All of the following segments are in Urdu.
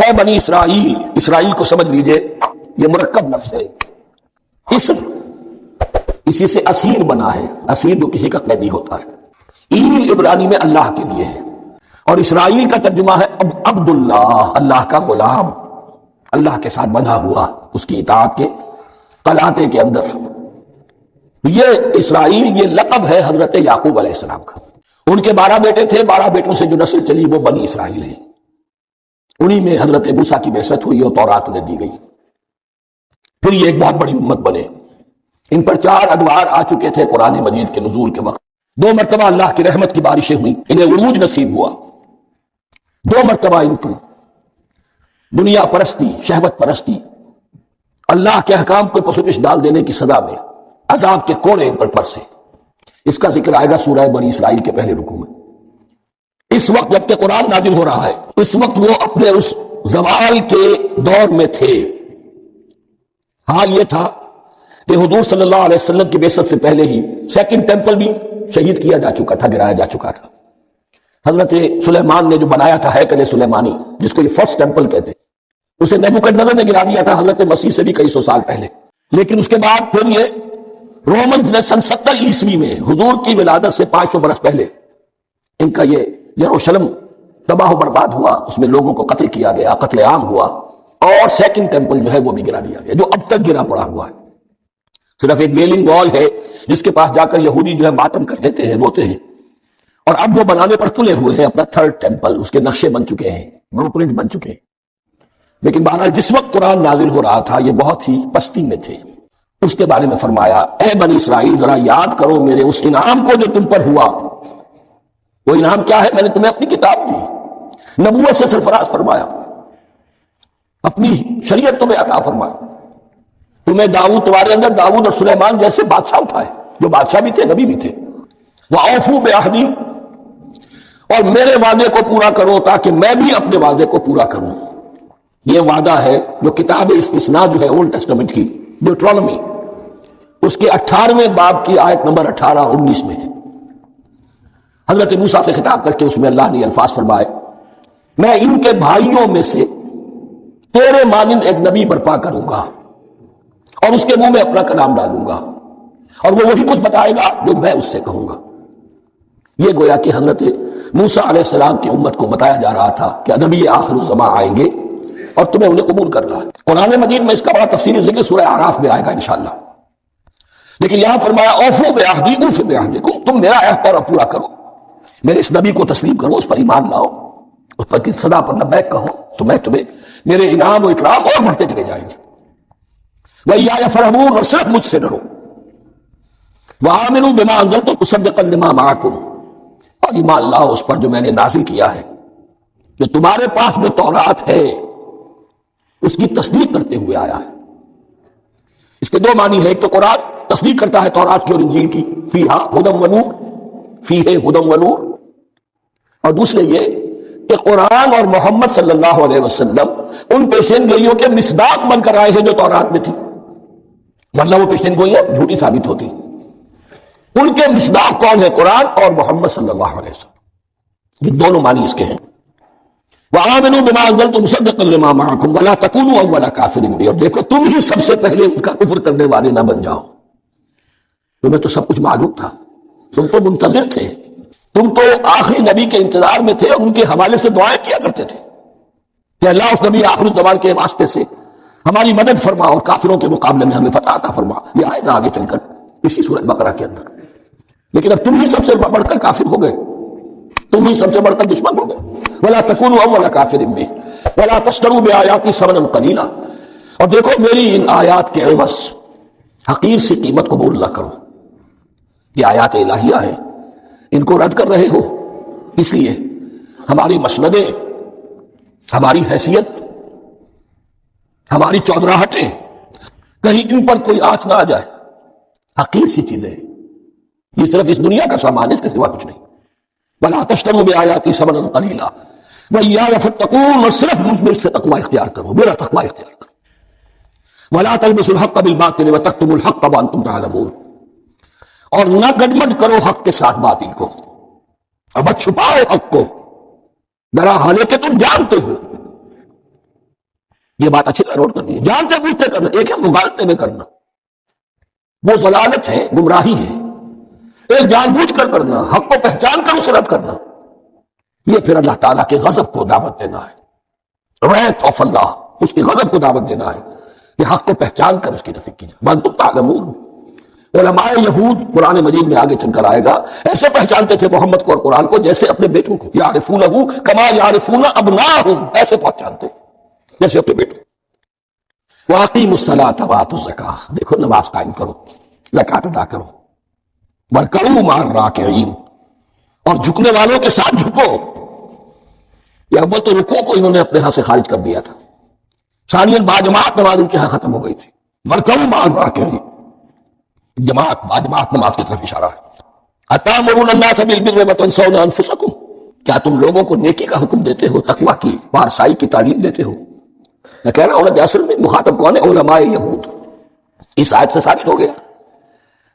اے بنی اسرائیل، اسرائیل کو سمجھ لیجئے یہ مرکب لفظ ہے، اسم اسی سے اسیر بنا ہے، اسیر جو کسی کا قیدی ہوتا ہے، ایل عبرانی میں اللہ کے لیے ہے، اور اسرائیل کا ترجمہ ہے عبداللہ، اللہ کا غلام، اللہ کے ساتھ بندھا ہوا اس کی اطاعت کے قلاتے کے اندر۔ یہ اسرائیل یہ لقب ہے حضرت یعقوب علیہ السلام کا۔ ان کے 12 بیٹے تھے، 12 بیٹوں سے جو نسل چلی وہ بنی اسرائیل ہے، انہی میں حضرت موسیٰ کی بعثت ہوئی اور تورات انہیں دی گئی، پھر یہ ایک بہت بڑی امت بنے۔ ان پر 4 ادوار آ چکے تھے قرآن مجید کے نزول کے وقت، 2 مرتبہ اللہ کی رحمت کی بارشیں ہوئیں، انہیں عروج نصیب ہوا، 2 مرتبہ ان کو دنیا پرستی، شہوت پرستی، اللہ کے احکام کو پسپش ڈال دینے کی سزا میں عذاب کے کوڑے ان پر پرسے۔ اس کا ذکر آئے گا سورہ بنی اسرائیل کے پہلے رکوع میں۔ اس وقت جب کہ قرآن نازل ہو رہا ہے، اس وقت وہ اپنے اس زوال کے دور میں تھے۔ حال یہ تھا کہ حضور صلی اللہ علیہ وسلم کی بعثت سے پہلے ہی سیکنڈ ٹیمپل بھی شہید کیا جا چکا تھا، گرایا جا چکا تھا۔ حضرت سلیمان نے جو بنایا تھا ہیکل سلیمانی، جس کو یہ فرسٹ ٹیمپل کہتے، اسے نیبوکڈنیزر نے گرا دیا تھا حضرت مسیح سے بھی کئی سو سال پہلے۔ لیکن اس کے بعد پھر یہ رومنز نے سن 70 عیسوی میں حضور کی ولادت سے 500 برس پہلے ان کا یہ یروشلم تباہ و برباد ہوا، اس میں لوگوں کو قتل کیا گیا، قتل عام ہوا، اور سیکنڈ ٹیمپل جو ہے وہ بھی گرا دیا گیا، جو اب تک گرا پڑا ہوا ہے۔ صرف ایک ویلنگ وال ہے جس کے پاس جا کر یہودی جو ہے ماتم کر لیتے ہیں، روتے ہیں، اور اب وہ بنانے پر تلے ہوئے ہیں اپنا 3rd ٹیمپل، اس کے نقشے بن چکے ہیں، بلو پرنٹ بن چکے ہیں۔ لیکن بہرحال جس وقت قرآن نازل ہو رہا تھا یہ بہت ہی پستی میں تھے۔ اس کے بارے میں فرمایا اے بنی اسرائیل ذرا یاد کرو میرے اس انعام کو جو تم پر ہوا۔ وہ انعام کیا ہے؟ میں نے تمہیں اپنی کتاب دی، نبوت سے سرفراز فرمایا، اپنی شریعت تمہیں عطا فرمائی، تمہیں داؤد، تمہارے اندر داؤد اور سلیمان جیسے بادشاہ اٹھائے جو بادشاہ بھی تھے، نبی بھی تھے۔ وَأَوْفُوا بِعَهْدِي، اور میرے وعدے کو پورا کرو تاکہ میں بھی اپنے وعدے کو پورا کروں۔ یہ وعدہ ہے جو کتاب استثناء جو ہے اولڈ ٹیسٹمنٹ کی، ڈیوٹرانومی، اس کے 18ویں باب کی آیت نمبر 18 اور 19 میں ہے۔ حضرت موسیٰ سے خطاب کر کے اس میں اللہ نے الفاظ فرمائے میں ان کے بھائیوں میں سے تیرے مانند ایک نبی برپا کروں گا اور اس کے منہ میں اپنا کلام ڈالوں گا، اور وہ وہی کچھ بتائے گا جو میں اس سے کہوں گا۔ یہ گویا کہ حضرت موسیٰ علیہ السلام کی امت کو بتایا جا رہا تھا کہ نبی آخر الزمان آئیں گے اور تمہیں انہیں قبول کرنا ہے۔ قرآن مجید میں اس کا بڑا تفصیلی ذکر سورہ اعراف میں آئے گا انشاءاللہ، لیکن یہاں فرمایا اوفوا بعہدی اوف بعہدکم، تم میرا عہد پورا کرو، میرے اس نبی کو تسلیم کرو، اس پر ایمان لاؤ، اس پر کی صدا پر لبیک کہو، تو میں تمہیں میرے انعام و اکرام اور بڑھتے چلے جائیں گے۔ وَإِيَّايَ فَارْهَبُونِ، اور صرف مجھ سے ڈرو۔ وَآمِنُوا بِمَا أَنزَلْتُ مُصَدِّقًا لِمَا مَعَكُمْ، اور ایمان لاؤ اس پر جو میں نے نازل کیا ہے، جو تمہارے پاس جو تورات ہے اس کی تصدیق کرتے ہوئے آیا ہے۔ اس کے 2 معنی ہے، ایک تو قرآن تصدیق کرتا ہے تورات کی اور انجیل کی، فیہا ھدی ونور، فیہ ھدی ونور، اور دوسرے یہ کہ قرآن اور محمد صلی اللہ علیہ وسلم ان پیشین گوئیوں کے مصداق بن کر آئے ہیں جو تورات میں تھی، ورنہ وہ پیشین گوئیاں جھوٹی ثابت ہوتی۔ ان کے مصداق کون ہے؟ قرآن اور محمد صلی اللہ علیہ وسلم، یہ دونوں معنی اس کے ہیں۔ وَآمِنُوا بِمَا أَنزَلْتُ مُصَدِّقًا لِمَا مَعَكُمْ وَلَا تَكُونُوا أَوَّلَ كَافِرٍ بِهِ، اور دیکھو تم ہی سب سے پہلے ان کا کفر کرنے والے نہ بن جاؤ۔ تمہیں تو سب کچھ معلوم تھا، تم تو منتظر تھے، تم تو آخری نبی کے انتظار میں تھے اور ان کے حوالے سے دعائیں کیا کرتے تھے کہ اللہ اس نبی آخر الزمان کے واسطے سے ہماری مدد فرما اور کافروں کے مقابلے میں ہمیں فتح عطا فرما۔ یہ آئے گا آگے چل کر اسی سورۃ بقرہ کے اندر۔ لیکن اب تم ہی سب سے بڑھ کر کافر ہو گئے، تم ہی سب سے بڑھ کر دشمن ہو گئے۔ وَلَا تَكُونُوا أَوَّلَ كَافِرٍ بِهِ وَلَا تَشْتَرُوا بِآيَاتِي ثَمَنًا قَلِيلًا، اور دیکھو میری ان آیات کے عوض حقیر سی قیمت قبول نہ کرو۔ یہ آیات الہیہ ہیں، ان کو رد کر رہے ہو، اس لیے ہماری مسندیں، ہماری حیثیت، ہماری چودراہٹیں کہیں ان پر کوئی آنچ نہ آ جائے۔ حقیر سی چیزیں، یہ صرف اس دنیا کا سامان ہے، اس کے سوا کچھ نہیں۔ وَلَا تَشْتَرُوا بِآيَاتِي ثَمَنًا قَلِيلًا وَإِيَّايَ فَاتَّقُونِ، اور صرف مجھ سے تقوی اختیار کرو، میرا تقوی اختیار کرو۔ وَلَا تَلْبِسُوا الْحَقَّ بِالْبَاطِلِ وَتَكْتُمُوا الْحَقَّ وَأَنْتُمْ تَعْلَمُونَ، اور نہ گڈمڈ کرو حق کے ساتھ باطل کو، اور مت چھپاؤ حق کو، درا حالے کہ تم جانتے ہو۔ یہ بات اچھی طرح نوٹ کرنی ہے. جانتے بوجھتے کرنا، ایک ہے مغالطے میں کرنا، وہ ضلالت ہے، گمراہی ہے. ایک جان بوجھ کر کرنا، حق کو پہچان کر اسے رد کرنا، یہ پھر اللہ تعالیٰ کے غضب کو دعوت دینا ہے. ریت آف اللہ، اس کی غضب کو دعوت دینا ہے کہ حق کو پہچان کر اس کی نفی کی جائے. وانتم تعلمون. علماء یہود قرآن مجید میں آگے چل کر آئے گا، ایسے پہچانتے تھے محمد کو اور قرآن کو جیسے اپنے بیٹوں کو، یعرفونہ کما یعرفون ابناءہم، ایسے پہچانتے جیسے اپنے بیٹوں. واقیموا الصلاۃ وآتوا الزکاۃ، دیکھو نماز قائم کرو، زکات ادا کرو. وارکعوا مع الراکعین، اور جھکنے والوں کے ساتھ جھکو. یہ اول تو رکوع کو انہوں نے اپنے ہاں سے خارج کر دیا تھا، ثانیاً باجماعت نماز ان کے ہاں ختم ہو گئی تھی. وارکعوا مع الراکعین، جماعت باجماعت نماز کی طرف اشارہ ہے. اتامرون الناس بالبر وتنسون انفسکم، کیا تم لوگوں کو نیکی کا حکم دیتے ہو، تقویٰ کی، پارسائی کی تعلیم دیتے ہو. میں کہہ رہا ہوں کہ اصل میں مخاطب کون ہے؟ علماء یہود. اس آیت سے ثابت ہو گیا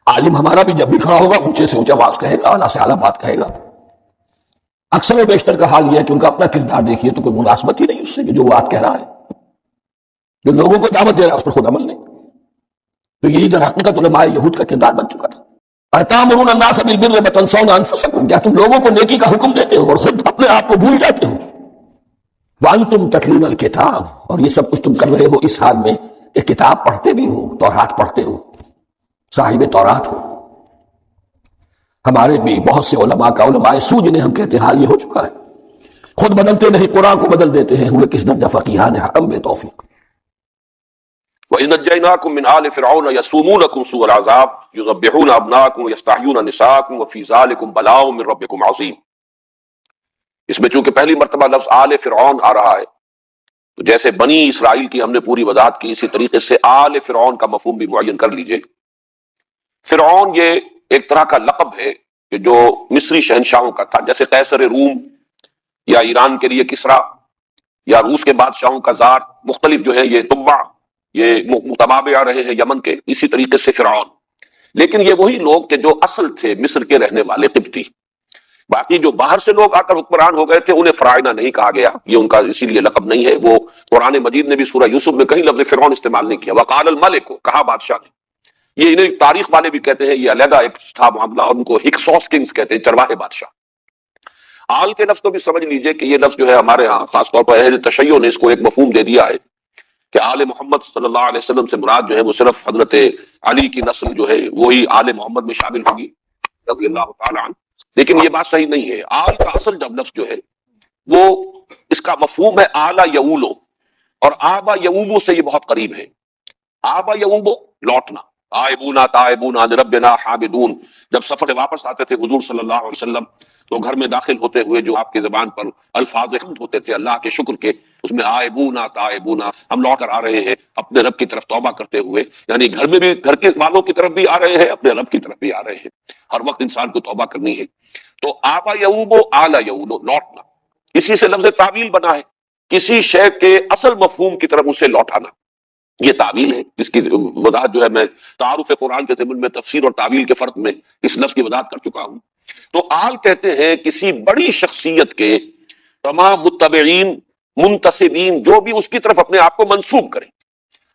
عالم ہمارا بھی جب بھی کھڑا ہوگا اونچے سے اونچا بات کہے گا، اعلیٰ سے اعلیٰ بات کہے گا. اکثر و بیشتر کا حال یہ ہے کہ ان کا اپنا کردار دیکھیے تو کوئی مناسبت ہی نہیں اس سے کہ جو بات کہہ رہا ہے، جو لوگوں کو دعوت دے رہا ہے اس پر خود عمل نہیں. تو یہی در حقیقت علماء یہود کا کردار بن چکا تھا. اتامرون الناس بالبر وتنسون انفسکم، کیا تم لوگوں کو نیکی کا حکم دیتے ہو اور خود اپنے آپ کو بھول جاتے ہو. وانتم تتلون الکتاب، اور یہ سب کچھ تم کر رہے ہو اس حال میں کہ کتاب پڑھتے بھی ہو، تورات پڑھتے ہو، صاحب تورات ہو. ہمارے بھی بہت سے علماء کا علماء سو جنہیں ہم کہتے ہیں حال یہ ہو چکا ہے، خود بدلتے نہیں قرآن کو بدل دیتے ہیں. ہوئے کس درجہ فقیہان حرم بے توفیق. وَإِذْ نَجَّيْنَاكُم مِّنْ آلِ فِرْعَوْنَ يَسُومُونَكُمْ سُوءَ الْعَذَابِ يُذَبِّحُونَ أَبْنَاءَكُمْ وَيَسْتَحْيُونَ نِسَاءَكُمْ وَفِي ذَلِكُمْ بَلَاءٌ مِّن رَّبِّكُمْ عَظِيمٌ. اس میں چونکہ پہلی مرتبہ لفظ آل فرعون آ رہا ہے تو جیسے بنی اسرائیل کی ہم نے پوری وضاحت کی، اسی طریقے سے آل فرعون کا مفہوم بھی معین کر لیجئے. فرعون یہ ایک طرح کا لقب ہے کہ جو مصری شہنشاہوں کا تھا، جیسے قیصر روم یا ایران کے لیے کسریٰ یا روس کے بادشاہوں کا زار، مختلف جو ہے یہ تبع، یہ متبابع رہے ہیں یمن کے، اسی طریقے سے فرعون. لیکن یہ وہی لوگ کہ جو اصل تھے مصر کے رہنے والے قبطی. باقی جو باہر سے لوگ آ کر حکمران ہو گئے تھے انہیں فرعونہ نہیں کہا گیا، یہ ان کا اسی لیے لقب نہیں ہے. وہ قرآن مجید نے بھی سورہ یوسف میں کہیں لفظ فرعون استعمال نہیں کیا. وقال الملک، کہا بادشاہ نے. یہ انہیں تاریخ والے بھی کہتے ہیں، یہ علیحدہ ایک تھا معاملہ، اور ان کو ہکسوس کنگز کہتے ہیں، چرواہے بادشاہ. آل کے لفظ کو بھی سمجھ لیجئے کہ یہ لفظ جو ہے ہمارے ہاں خاص طور پر اہل تشیع نے اس کو ایک مفہوم دے دیا ہے کہ آل محمد صلی اللہ علیہ وسلم سے مراد جو ہے وہ صرف حضرت علی کی نسل جو ہے وہی آل محمد میں شامل ہوگی رضی اللہ تعالی عنہ. لیکن یہ بات صحیح نہیں ہے. آل کا اصل جب لفظ جو ہے وہ اس کا مفہوم ہے آلا یعولو، اور آبا یعوبو سے یہ بہت قریب ہے. آبا یعوبو لوٹنا، آئبونا تائبونا لربنا حامدون. جب سفر سے واپس آتے تھے حضور صلی اللہ علیہ وسلم تو گھر میں داخل ہوتے ہوئے جو آپ کی زبان پر الفاظ حمد ہوتے تھے اللہ کے شکر کے، اس میں آئبونا تائبونا، ہم لوٹ کر آ رہے ہیں اپنے رب کی طرف توبہ کرتے ہوئے. یعنی گھر میں بھی گھر کے والوں کی طرف بھی آ رہے ہیں، اپنے رب کی طرف بھی آ رہے ہیں. ہر وقت انسان کو توبہ کرنی ہے. تو آبا یعوبو آلا یعولو، لوٹنا، اسی سے لفظ تعویل بنا ہے، کسی شے کے اصل مفہوم کی طرف اسے لوٹانا. یہ تعویل ہے، جس کی وضاحت جو ہے میں تعارف قرآن کے ضمن میں تفسیر اور تعویل کے فرق میں اس لفظ کی وضاحت کر چکا ہوں. تو آل کہتے ہیں کسی بڑی شخصیت کے تمام متبعین، منتسبین، جو بھی اس کی طرف اپنے آپ کو منسوب کریں.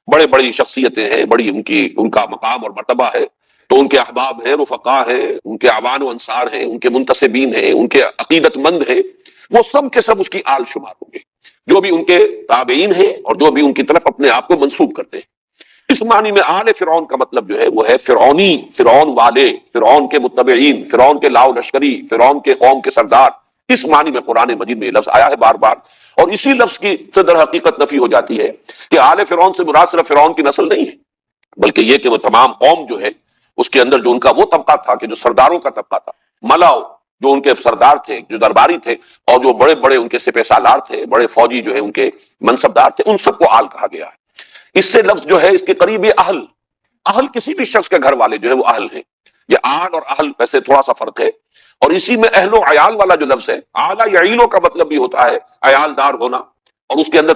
بڑے بڑی شخصیتیں ہیں، بڑی ان کا مقام اور مرتبہ ہے، تو ان کے احباب ہیں، رفقا ہیں، ان کے اعوان و انصار ہیں، ان کے منتسبین ہیں، ان کے عقیدت مند ہیں، وہ سب کے سب اس کی آل شمار ہوں گے، جو بھی ان کے تابعین ہیں اور جو بھی ان کی طرف اپنے آپ کو منسوب کرتے ہیں. اس معنی میں آل فرعون کا مطلب جو ہے وہ ہے فرعونی، فرعون والے، فرعون کے متبعین، فرعون کے لاؤ لشکری، فرعون کے قوم کے سردار. اس معنی میں قرآن مجید میں یہ لفظ آیا ہے بار بار، اور اسی لفظ کی سے در حقیقت نفی ہو جاتی ہے کہ آل فرعون سے مراد صرف فرعون کی نسل نہیں ہے، بلکہ یہ کہ وہ تمام قوم جو ہے اس کے اندر جو ان کا وہ طبقہ تھا کہ جو سرداروں کا طبقہ تھا، ملاؤ جو ان کے سردار تھے، جو درباری تھے، اور جو بڑے بڑے ان کے سپہ سالار تھے، بڑے فوجی جو ہے ان کے منصبدار تھے، ان سب کو آل کہا گیا ہے. اس سے لفظ جو ہے اس کے قریب یہ اہل، اہل کسی بھی شخص کے گھر والے جو ہے وہ اہل ہیں. یہ آل اور اہل ویسے تھوڑا سا فرق ہے. اور اسی میں اہل و عیال والا جو لفظ ہے، اعلی یعیلو کا مطلب بھی ہوتا ہے عیال دار ہونا، اور اس کے اندر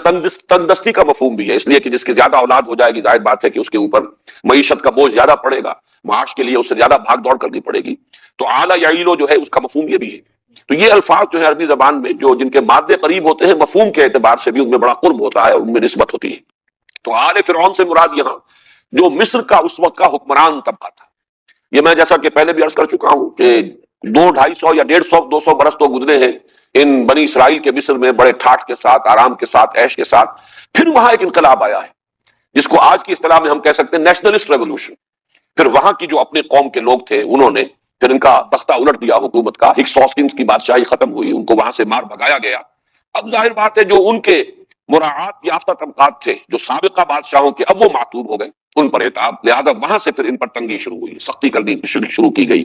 تندرستی کا مفہوم بھی ہے، اس لیے کہ جس کی زیادہ اولاد ہو جائے گی ظاہر بات ہے کہ اس کے اوپر معیشت کا بوجھ زیادہ پڑے گا، معاش کے لیے اسے زیادہ بھاگ دوڑ کرنی پڑے گی. تو اعلی یعیلو جو ہے اس کا مفہوم یہ بھی ہے. تو یہ الفاظ جو ہے عربی زبان میں جو جن کے مادے قریب ہوتے ہیں مفہوم کے اعتبار سے بھی ان میں بڑا قرب ہوتا ہے، ان میں نسبت ہوتی ہے۔ تو آل فرعون سے مراد یہاں جو مصر کا اس وقت کا حکمران طبقہ تھا۔ یہ میں جیسا کہ پہلے بھی عرض کر چکا ہوں کہ 200 یا 150 200 برس تو گزرے ہیں ان بنی اسرائیل کے مصر میں، بڑے ٹھاٹ کے ساتھ، آرام کے ساتھ، عیش کے ساتھ۔ پھر وہاں ایک انقلاب آیا ہے جس کو آج کی اصطلاح میں ہم کہہ سکتے ہیں نیشنلسٹ ریولوشن۔ پھر وہاں کی جو اپنے قوم کے لوگ تھے انہوں نے پھر ان کا تختہ الٹ دیا حکومت کا، ہکسوسٹنز کی بادشاہی ختم ہوئی، ان کو وہاں سے مار بھگایا گیا۔ اب ظاہر بات ہے جو ان کے مراعات یافتہ طبقات تھے جو سابقہ بادشاہوں کے، اب وہ معتوب ہو گئے، ان پر اعتاب، لہذا وہاں سے پھر ان پر تنگی شروع ہوئی، سختی کرنی شروع کی گئی،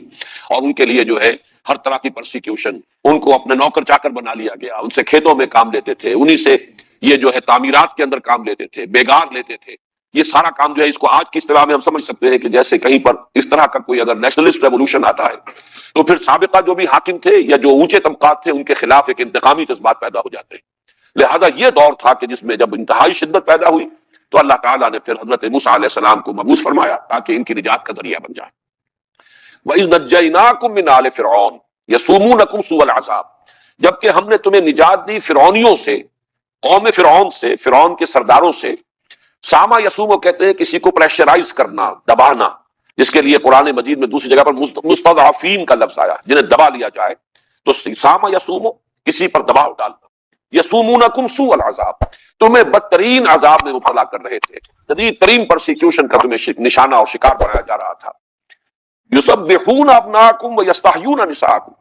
اور ان کے لیے جو ہے ہر طرح کی پرسیکیوشن، ان کو اپنے نوکر چاکر بنا لیا گیا، ان سے کھیتوں میں کام لیتے تھے، انہی سے یہ جو ہے تعمیرات کے اندر کام لیتے تھے، بیگار لیتے تھے۔ یہ سارا کام جو ہے اس کو آج کی اصطلاح میں ہم سمجھ سکتے ہیں کہ جیسے کہیں پر اس طرح کا کوئی اگر نیشنلسٹ ریولوشن آتا ہے تو پھر سابقہ جو بھی حاکم تھے یا جو اونچے طبقات تھے ان کے خلاف ایک انتقامی جذبات پیدا ہو جاتے ہیں۔ لہذا یہ دور تھا کہ جس میں جب انتہائی شدت پیدا ہوئی تو اللہ تعالیٰ نے پھر حضرت موسیٰ علیہ السلام کو مبعوث فرمایا تاکہ ان کی نجات کا ذریعہ بن جائے۔ وَإِذْ نَجَّيْنَاكُمْ مِنْ آلِ فِرْعَوْنَ يَسُومُونَكُمْ سُوءَ الْعَذَابِ، جبکہ ہم نے تمہیں نجات دی فرعونیوں سے، قوم فرعون سے، فرعون کے سرداروں سے۔ ساما یسوم کہتے ہیں کسی کو پریشرائز کرنا، دبانا، جس کے لیے قرآن مجید میں دوسری جگہ پر مستضعفین کا لفظ آیا، جنہیں دبا لیا جائے۔ تو ساما یسوم کسی پر دباؤ ڈالنا، یسومونکم سوء العذاب، تمہیں بدترین عذاب میں مبتلا کر رہے تھے، شدید ترین پرسیکیوشن کا تمہیں نشانہ اور شکار بنایا جا رہا تھا۔ یسبحون ابناکم ویستحیون نساءکم،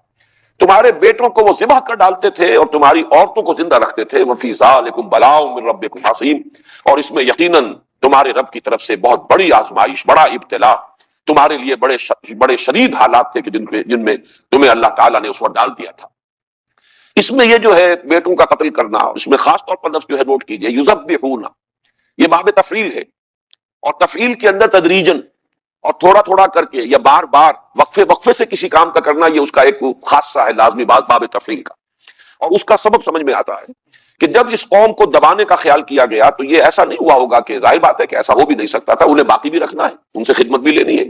تمہارے بیٹوں کو وہ ذبح کر ڈالتے تھے اور تمہاری عورتوں کو زندہ رکھتے تھے۔ وفی ذالکم بلاء من ربکم عظیم، اور اس میں یقیناً تمہارے رب کی طرف سے بہت بڑی آزمائش، بڑا ابتلا، تمہارے لیے بڑے شدید حالات تھے کہ جن میں تمہیں اللہ تعالیٰ نے اس وقت ڈال دیا تھا۔ اس میں یہ جو ہے بیٹوں کا قتل کرنا، اس میں خاص طور پر لفظ جو ہے نوٹ کیجئے، یذبحون، یہ باب تفعیل ہے، اور تفعیل کے اندر تدریجن اور تھوڑا تھوڑا کر کے یا بار بار وقفے سے کسی کام کا کرنا، یہ اس کا ایک خاصہ ہے لازمی باب تفعیل کا۔ اور اس کا سبب سمجھ میں آتا ہے کہ جب اس قوم کو دبانے کا خیال کیا گیا تو یہ ایسا نہیں ہوا ہوگا کہ ظاہر بات ہے کہ ایسا ہو بھی نہیں سکتا تھا، انہیں باقی بھی رکھنا ہے، ان سے خدمت بھی لینی ہے،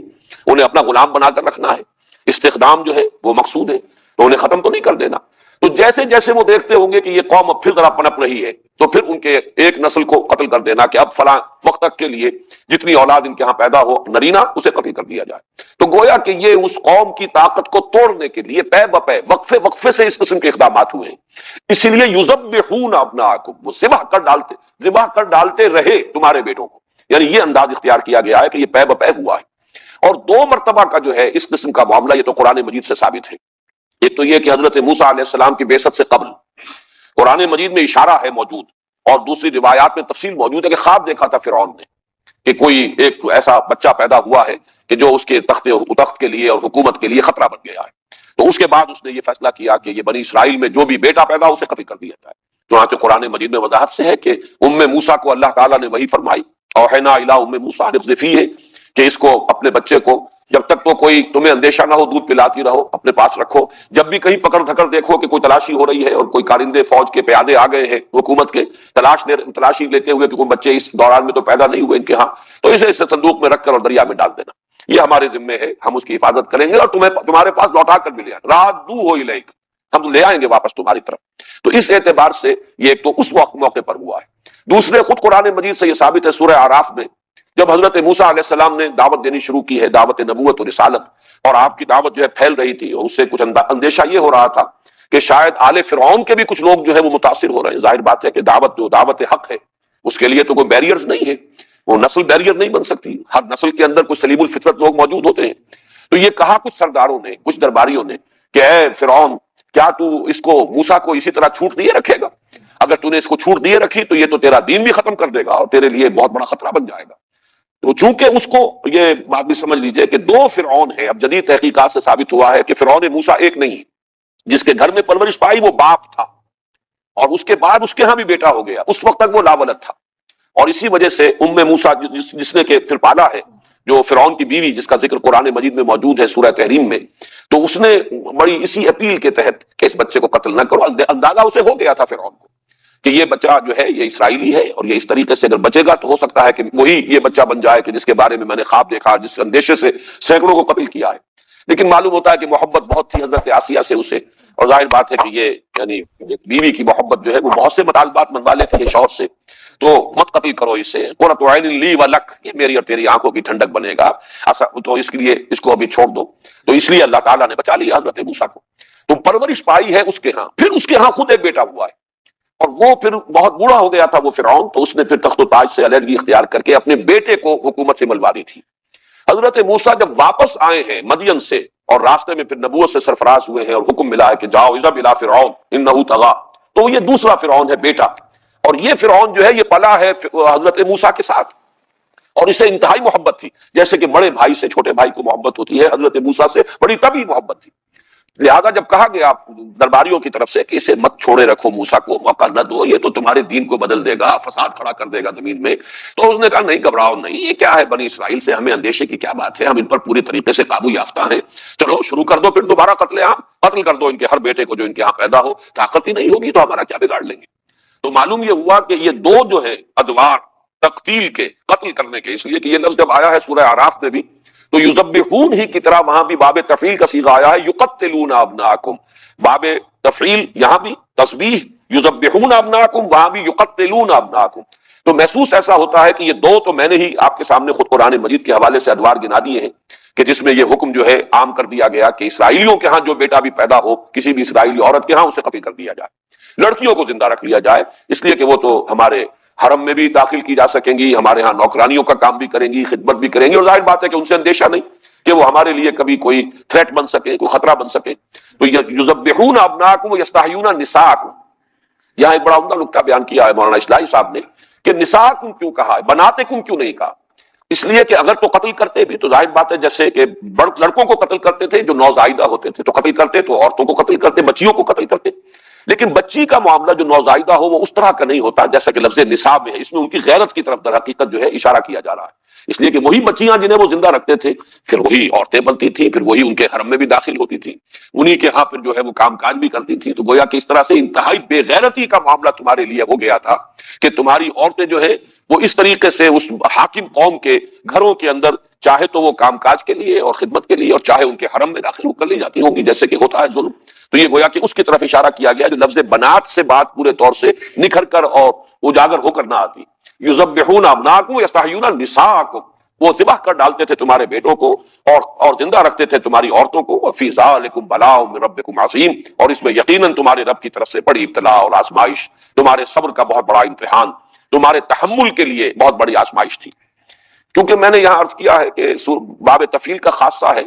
انہیں اپنا غلام بنا کر رکھنا ہے، استخدام جو ہے وہ مقصود ہے، تو انہیں ختم تو نہیں کر دینا۔ تو جیسے جیسے وہ دیکھتے ہوں گے کہ یہ قوم اب پھر ذرا پنپ رہی ہے تو پھر ان کے ایک نسل کو قتل کر دینا کہ اب فلاں وقت تک کے لیے جتنی اولاد ان کے ہاں پیدا ہو نرینہ اسے قتل کر دیا جائے۔ تو گویا کہ یہ اس قوم کی طاقت کو توڑنے کے لیے پے بپے وقفے سے اس قسم کے اقدامات ہوئے ہیں۔ اسی لیے یذبحون ابناءکم، وہ ذبح کر ڈالتے رہے تمہارے بیٹوں کو، یعنی یہ انداز اختیار کیا گیا ہے کہ یہ پے بپے ہوا ہے۔ اور 2 مرتبہ کا جو ہے اس قسم کا معاملہ یہ تو قرآن مجید سے ثابت ہے۔ ایک تو یہ کہ حضرت موسیٰ علیہ السلام کی بعثت سے قبل قرآن مجید میں اشارہ ہے موجود، اور دوسری روایات میں تفصیل موجود ہے کہ خواب دیکھا تھا فرعون نے کہ کوئی ایک ایسا بچہ پیدا ہوا ہے کہ جو اس کے تخت کے لیے اور حکومت کے لیے خطرہ بن گیا ہے۔ تو اس کے بعد اس نے یہ فیصلہ کیا کہ یہ بنی اسرائیل میں جو بھی بیٹا پیدا ہو اسے قتل کر دیا جائے۔ چنانچہ قرآن مجید میں وضاحت سے ہے کہ موسیٰ کو اللہ تعالیٰ نے وہی فرمائی، اوحینا الی موسیٰ ان اقذفیہ، کہ اس کو اپنے بچے کو جب تک تو کوئی تمہیں اندیشہ نہ ہو دودھ پلاتی رہو، اپنے پاس رکھو، جب بھی کہیں پکڑ دھکڑ دیکھو کہ کوئی تلاشی ہو رہی ہے اور کوئی کارندے فوج کے پیادے آ گئے ہیں حکومت کے تلاشی لیتے ہوئے کہ کوئی بچے اس دوران میں تو پیدا نہیں ہوئے ان کے ہاں، تو اسے صندوق میں رکھ کر اور دریا میں ڈال دینا، یہ ہمارے ذمے ہے، ہم اس کی حفاظت کریں گے اور تمہارے پاس لوٹا کر بھی لے آئیں، رادوہ الیک، ہم لے آئیں گے واپس تمہاری طرف۔ تو اس اعتبار سے یہ ایک تو اس موقع پر ہوا ہے۔ دوسرے خود قرآن مجید سے یہ ثابت ہے، سورہ اعراف میں جب حضرت موسیٰ علیہ السلام نے دعوت دینی شروع کی ہے، دعوت نبوت و رسالت، اور آپ کی دعوت جو ہے پھیل رہی تھی، اور اس سے کچھ اندیشہ یہ ہو رہا تھا کہ شاید آل فرعون کے بھی کچھ لوگ جو ہے وہ متاثر ہو رہے ہیں۔ ظاہر بات ہے کہ دعوت حق ہے، اس کے لیے تو کوئی بیریئرز نہیں ہے، وہ نسل بیریئر نہیں بن سکتی، ہر نسل کے اندر کچھ سلیم الفطرت لوگ موجود ہوتے ہیں۔ تو یہ کہا کچھ سرداروں نے، کچھ درباریوں نے کہ اے فرعون، کیا تو اس کو موسیٰ کو اسی طرح چھوٹ دیے رکھے گا؟ اگر تو نے اس کو چھوٹ دیے رکھی تو یہ تو تیرا دین بھی ختم کر دے گا اور تیرے لیے بہت بڑا خطرہ بن جائے گا۔ تو چونکہ اس کو یہ بات بھی سمجھ لیجئے کہ 2 فرعون ہیں، اب جدید تحقیقات سے ثابت ہوا ہے کہ فرعون موسیٰ ایک نہیں ہے، جس کے گھر میں پرورش پائی وہ باپ تھا، اور اس کے بعد اس کے ہاں بھی بیٹا ہو گیا، اس وقت تک وہ لاولد تھا، اور اسی وجہ سے موسیٰ جس نے کہ پھر پالا ہے، جو فرعون کی بیوی جس کا ذکر قرآن مجید میں موجود ہے سورہ تحریم میں، تو اس نے بڑی اسی اپیل کے تحت کہ اس بچے کو قتل نہ کرو، اندازہ اسے ہو گیا تھا فرعون کو کہ یہ بچہ جو ہے یہ اسرائیلی ہے اور یہ اس طریقے سے اگر بچے گا تو ہو سکتا ہے کہ وہی یہ بچہ بن جائے کہ جس کے بارے میں میں نے خواب دیکھا، جس اندیشے سے سینکڑوں کو قتل کیا ہے۔ لیکن معلوم ہوتا ہے کہ محبت بہت تھی حضرت آسیہ سے اسے، اور ظاہر بات ہے کہ یہ یعنی بیوی کی محبت جو ہے وہ بہت سے مطالبات منوا لیتی ہے شوہر سے، تو مت قتل کرو اسے، قرۃ عین لی ولک، یہ میری اور تیری آنکھوں کی ٹھنڈک بنے گا، تو اس کے لیے اس کو ابھی چھوڑ دو۔ تو اس لیے اللہ تعالیٰ نے بچا لیا حضرت موسیٰ کو، تو پرورش پائی ہے اس کے ہاں، پھر اس کے ہاں خود ایک بیٹا ہوا ہے، اور وہ پھر بہت بوڑھا ہو گیا تھا وہ فرعون، تو اس نے پھر تخت و تاج سے علیحدگی اختیار کر کے اپنے بیٹے کو حکومت سے ملوا دی تھی۔ حضرت موسیٰ جب واپس آئے ہیں مدین سے، اور راستے میں پھر نبوت سے سرفراز ہوئے ہیں اور حکم ملا ہے کہ جاؤ اذهب الى فرعون انه طغى، تو یہ دوسرا فرعون ہے بیٹا، اور یہ فرعون جو ہے یہ پلا ہے حضرت موسیٰ کے ساتھ، اور اسے انتہائی محبت تھی، جیسے کہ بڑے بھائی سے چھوٹے بھائی کو محبت ہوتی ہے، حضرت موسیٰ سے بڑی طبی محبت تھی۔ لہذا جب کہا گیا درباریوں کی طرف سے کہ اسے مت چھوڑے رکھو، موسیٰ کو موقع نہ دو، یہ تو تمہارے دین کو بدل دے گا، فساد کھڑا کر دے گا زمین میں، تو اس نے کہا نہیں گھبراؤ نہیں، یہ کیا ہے بنی اسرائیل سے ہمیں اندیشے کی کیا بات ہے، ہم ان پر پوری طریقے سے قابو یافتہ ہیں، چلو شروع کر دو، پھر دوبارہ قتل کر دو ان کے ہر بیٹے کو جو ان کے ہاں پیدا ہو، طاقت ہی نہیں ہوگی تو ہمارا کیا بگاڑ لیں گے۔ تو معلوم یہ ہوا کہ یہ دو جو ہے ادوار تقتیل کے، قتل کرنے کے، اس لیے کہ یہ لفظ جب آیا ہے سورہ اعراف میں بھی تو یذبحون ہی کی طرح وہاں بھی باب تفعیل کا صیغہ آیا ہے، یقتلون ابناءکم، باب تفعیل یہاں بھی تسبیح، یذبحون ابناءکم وہاں بھی یقتلون ابناءکم، تو محسوس ایسا ہوتا ہے کہ یہ دو تو میں نے ہی آپ کے سامنے خود قرآن مجید کے حوالے سے ادوار گنا دیے ہیں کہ جس میں یہ حکم جو ہے عام کر دیا گیا کہ اسرائیلیوں کے ہاں جو بیٹا بھی پیدا ہو کسی بھی اسرائیلی عورت کے ہاں اسے قتل کر دیا جائے، لڑکیوں کو زندہ رکھ لیا جائے، اس لیے کہ وہ تو ہمارے حرم میں بھی داخل کی جا سکیں گی، ہمارے ہاں نوکرانیوں کا کام بھی کریں گی، خدمت بھی کریں گی، اور ظاہر بات ہے کہ ان سے اندیشہ نہیں کہ وہ ہمارے لیے کبھی کوئی تھریٹ بن سکے، کوئی خطرہ بن سکے۔ تو یذبحون ابناءکم ویستحیون نساءکم، یہاں ایک بڑا عمدہ نکتہ بیان کیا ہے مولانا اصلاحی صاحب نے کہ نساءکم کیوں کہا ہے، بناتکم کیوں نہیں کہا، اس لیے کہ اگر تو قتل کرتے بھی تو ظاہر بات ہے جیسے کہ لڑکوں کو قتل کرتے تھے جو نوزائیدہ ہوتے تھے تو قتل کرتے، تو عورتوں کو قتل کرتے، بچیوں کو قتل کرتے، لیکن بچی کا معاملہ جو نوزائیدہ ہو وہ اس طرح کا نہیں ہوتا جیسا کہ لفظ نصاب میں ہے، اس میں ان کی غیرت کی طرف در حقیقت جو ہے اشارہ کیا جا رہا ہے، اس لیے کہ وہی بچیاں جنہیں وہ زندہ رکھتے تھے پھر وہی عورتیں بنتی تھیں، پھر وہی ان کے حرم میں بھی داخل ہوتی تھیں، انہی کے ہاں پھر جو ہے وہ کام کاج بھی کرتی تھیں، تو گویا کہ اس طرح سے انتہائی بے غیرتی کا معاملہ تمہارے لیے ہو گیا تھا کہ تمہاری عورتیں جو ہے وہ اس طریقے سے اس حاکم قوم کے گھروں کے اندر چاہے تو وہ کام کاج کے لیے اور خدمت کے لیے اور چاہے ان کے حرم میں داخل کر لی جاتی ہوں گی جیسے کہ ہوتا ہے ظلم، تو یہ گویا کہ اس کی طرف اشارہ کیا گیا جو لفظ بنات سے بات پورے طور سے نکھر کر اور اجاگر ہو کر نہ آتی۔ یذبحون ابناءکم ویستحیون نساءکم، وہ ذبح کر ڈالتے تھے تمہارے بیٹوں کو اور زندہ رکھتے تھے تمہاری عورتوں کو، وفی ذالکم بلاء من ربکم عظیم، اور اس میں یقیناً تمہارے رب کی طرف سے بڑی ابتلاء اور آزمائش، تمہارے صبر کا بہت بڑا امتحان، تمہارے تحمل کے لیے بہت بڑی آزمائش تھی۔ کیونکہ میں نے یہاں عرض کیا ہے کہ باب تفعیل کا خاصہ ہے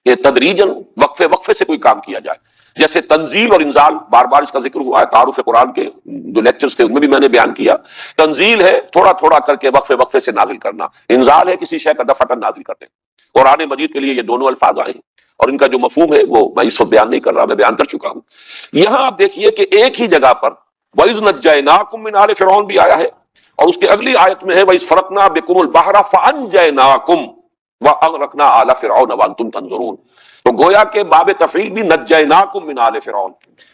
کہ تدریجاً وقفے وقفے سے کوئی کام کیا جائے، جیسے تنزیل اور انزال بار بار اس کا ذکر ہوا ہے، تعارف قرآن کے جو لیکچرز تھے ان میں بھی میں نے بیان کیا، تنزیل ہے تھوڑا تھوڑا کر کے وقفے وقفے سے نازل کرنا، انزال ہے کسی شے کا دفعتاً نازل کرتے ہیں۔ قرآن مجید کے لیے یہ دونوں الفاظ آئے ہیں اور ان کا جو مفہوم ہے وہ میں اس وقت بیان نہیں کر رہا، میں بیان کر چکا ہوں۔ یہاں آپ دیکھیے کہ ایک ہی جگہ پر وَإِذْ نَجَّيْنَاكُمْ مِنْ آلِ فِرْعَوْنَ بھی آیا ہے، اور اس کے اگلی آیت میں ہے وَإِذْ فَرَقْنَا بِكُمُ الْبَحْرَ فَأَنْجَيْنَاكُمْ وَأَغْرَقْنَا آلَ فِرْعَوْنَ وَأَنْتُمْ تَنْظُرُونَ، تو گویا کہ باب تفعیل بھی نجیناکم من آل فرعون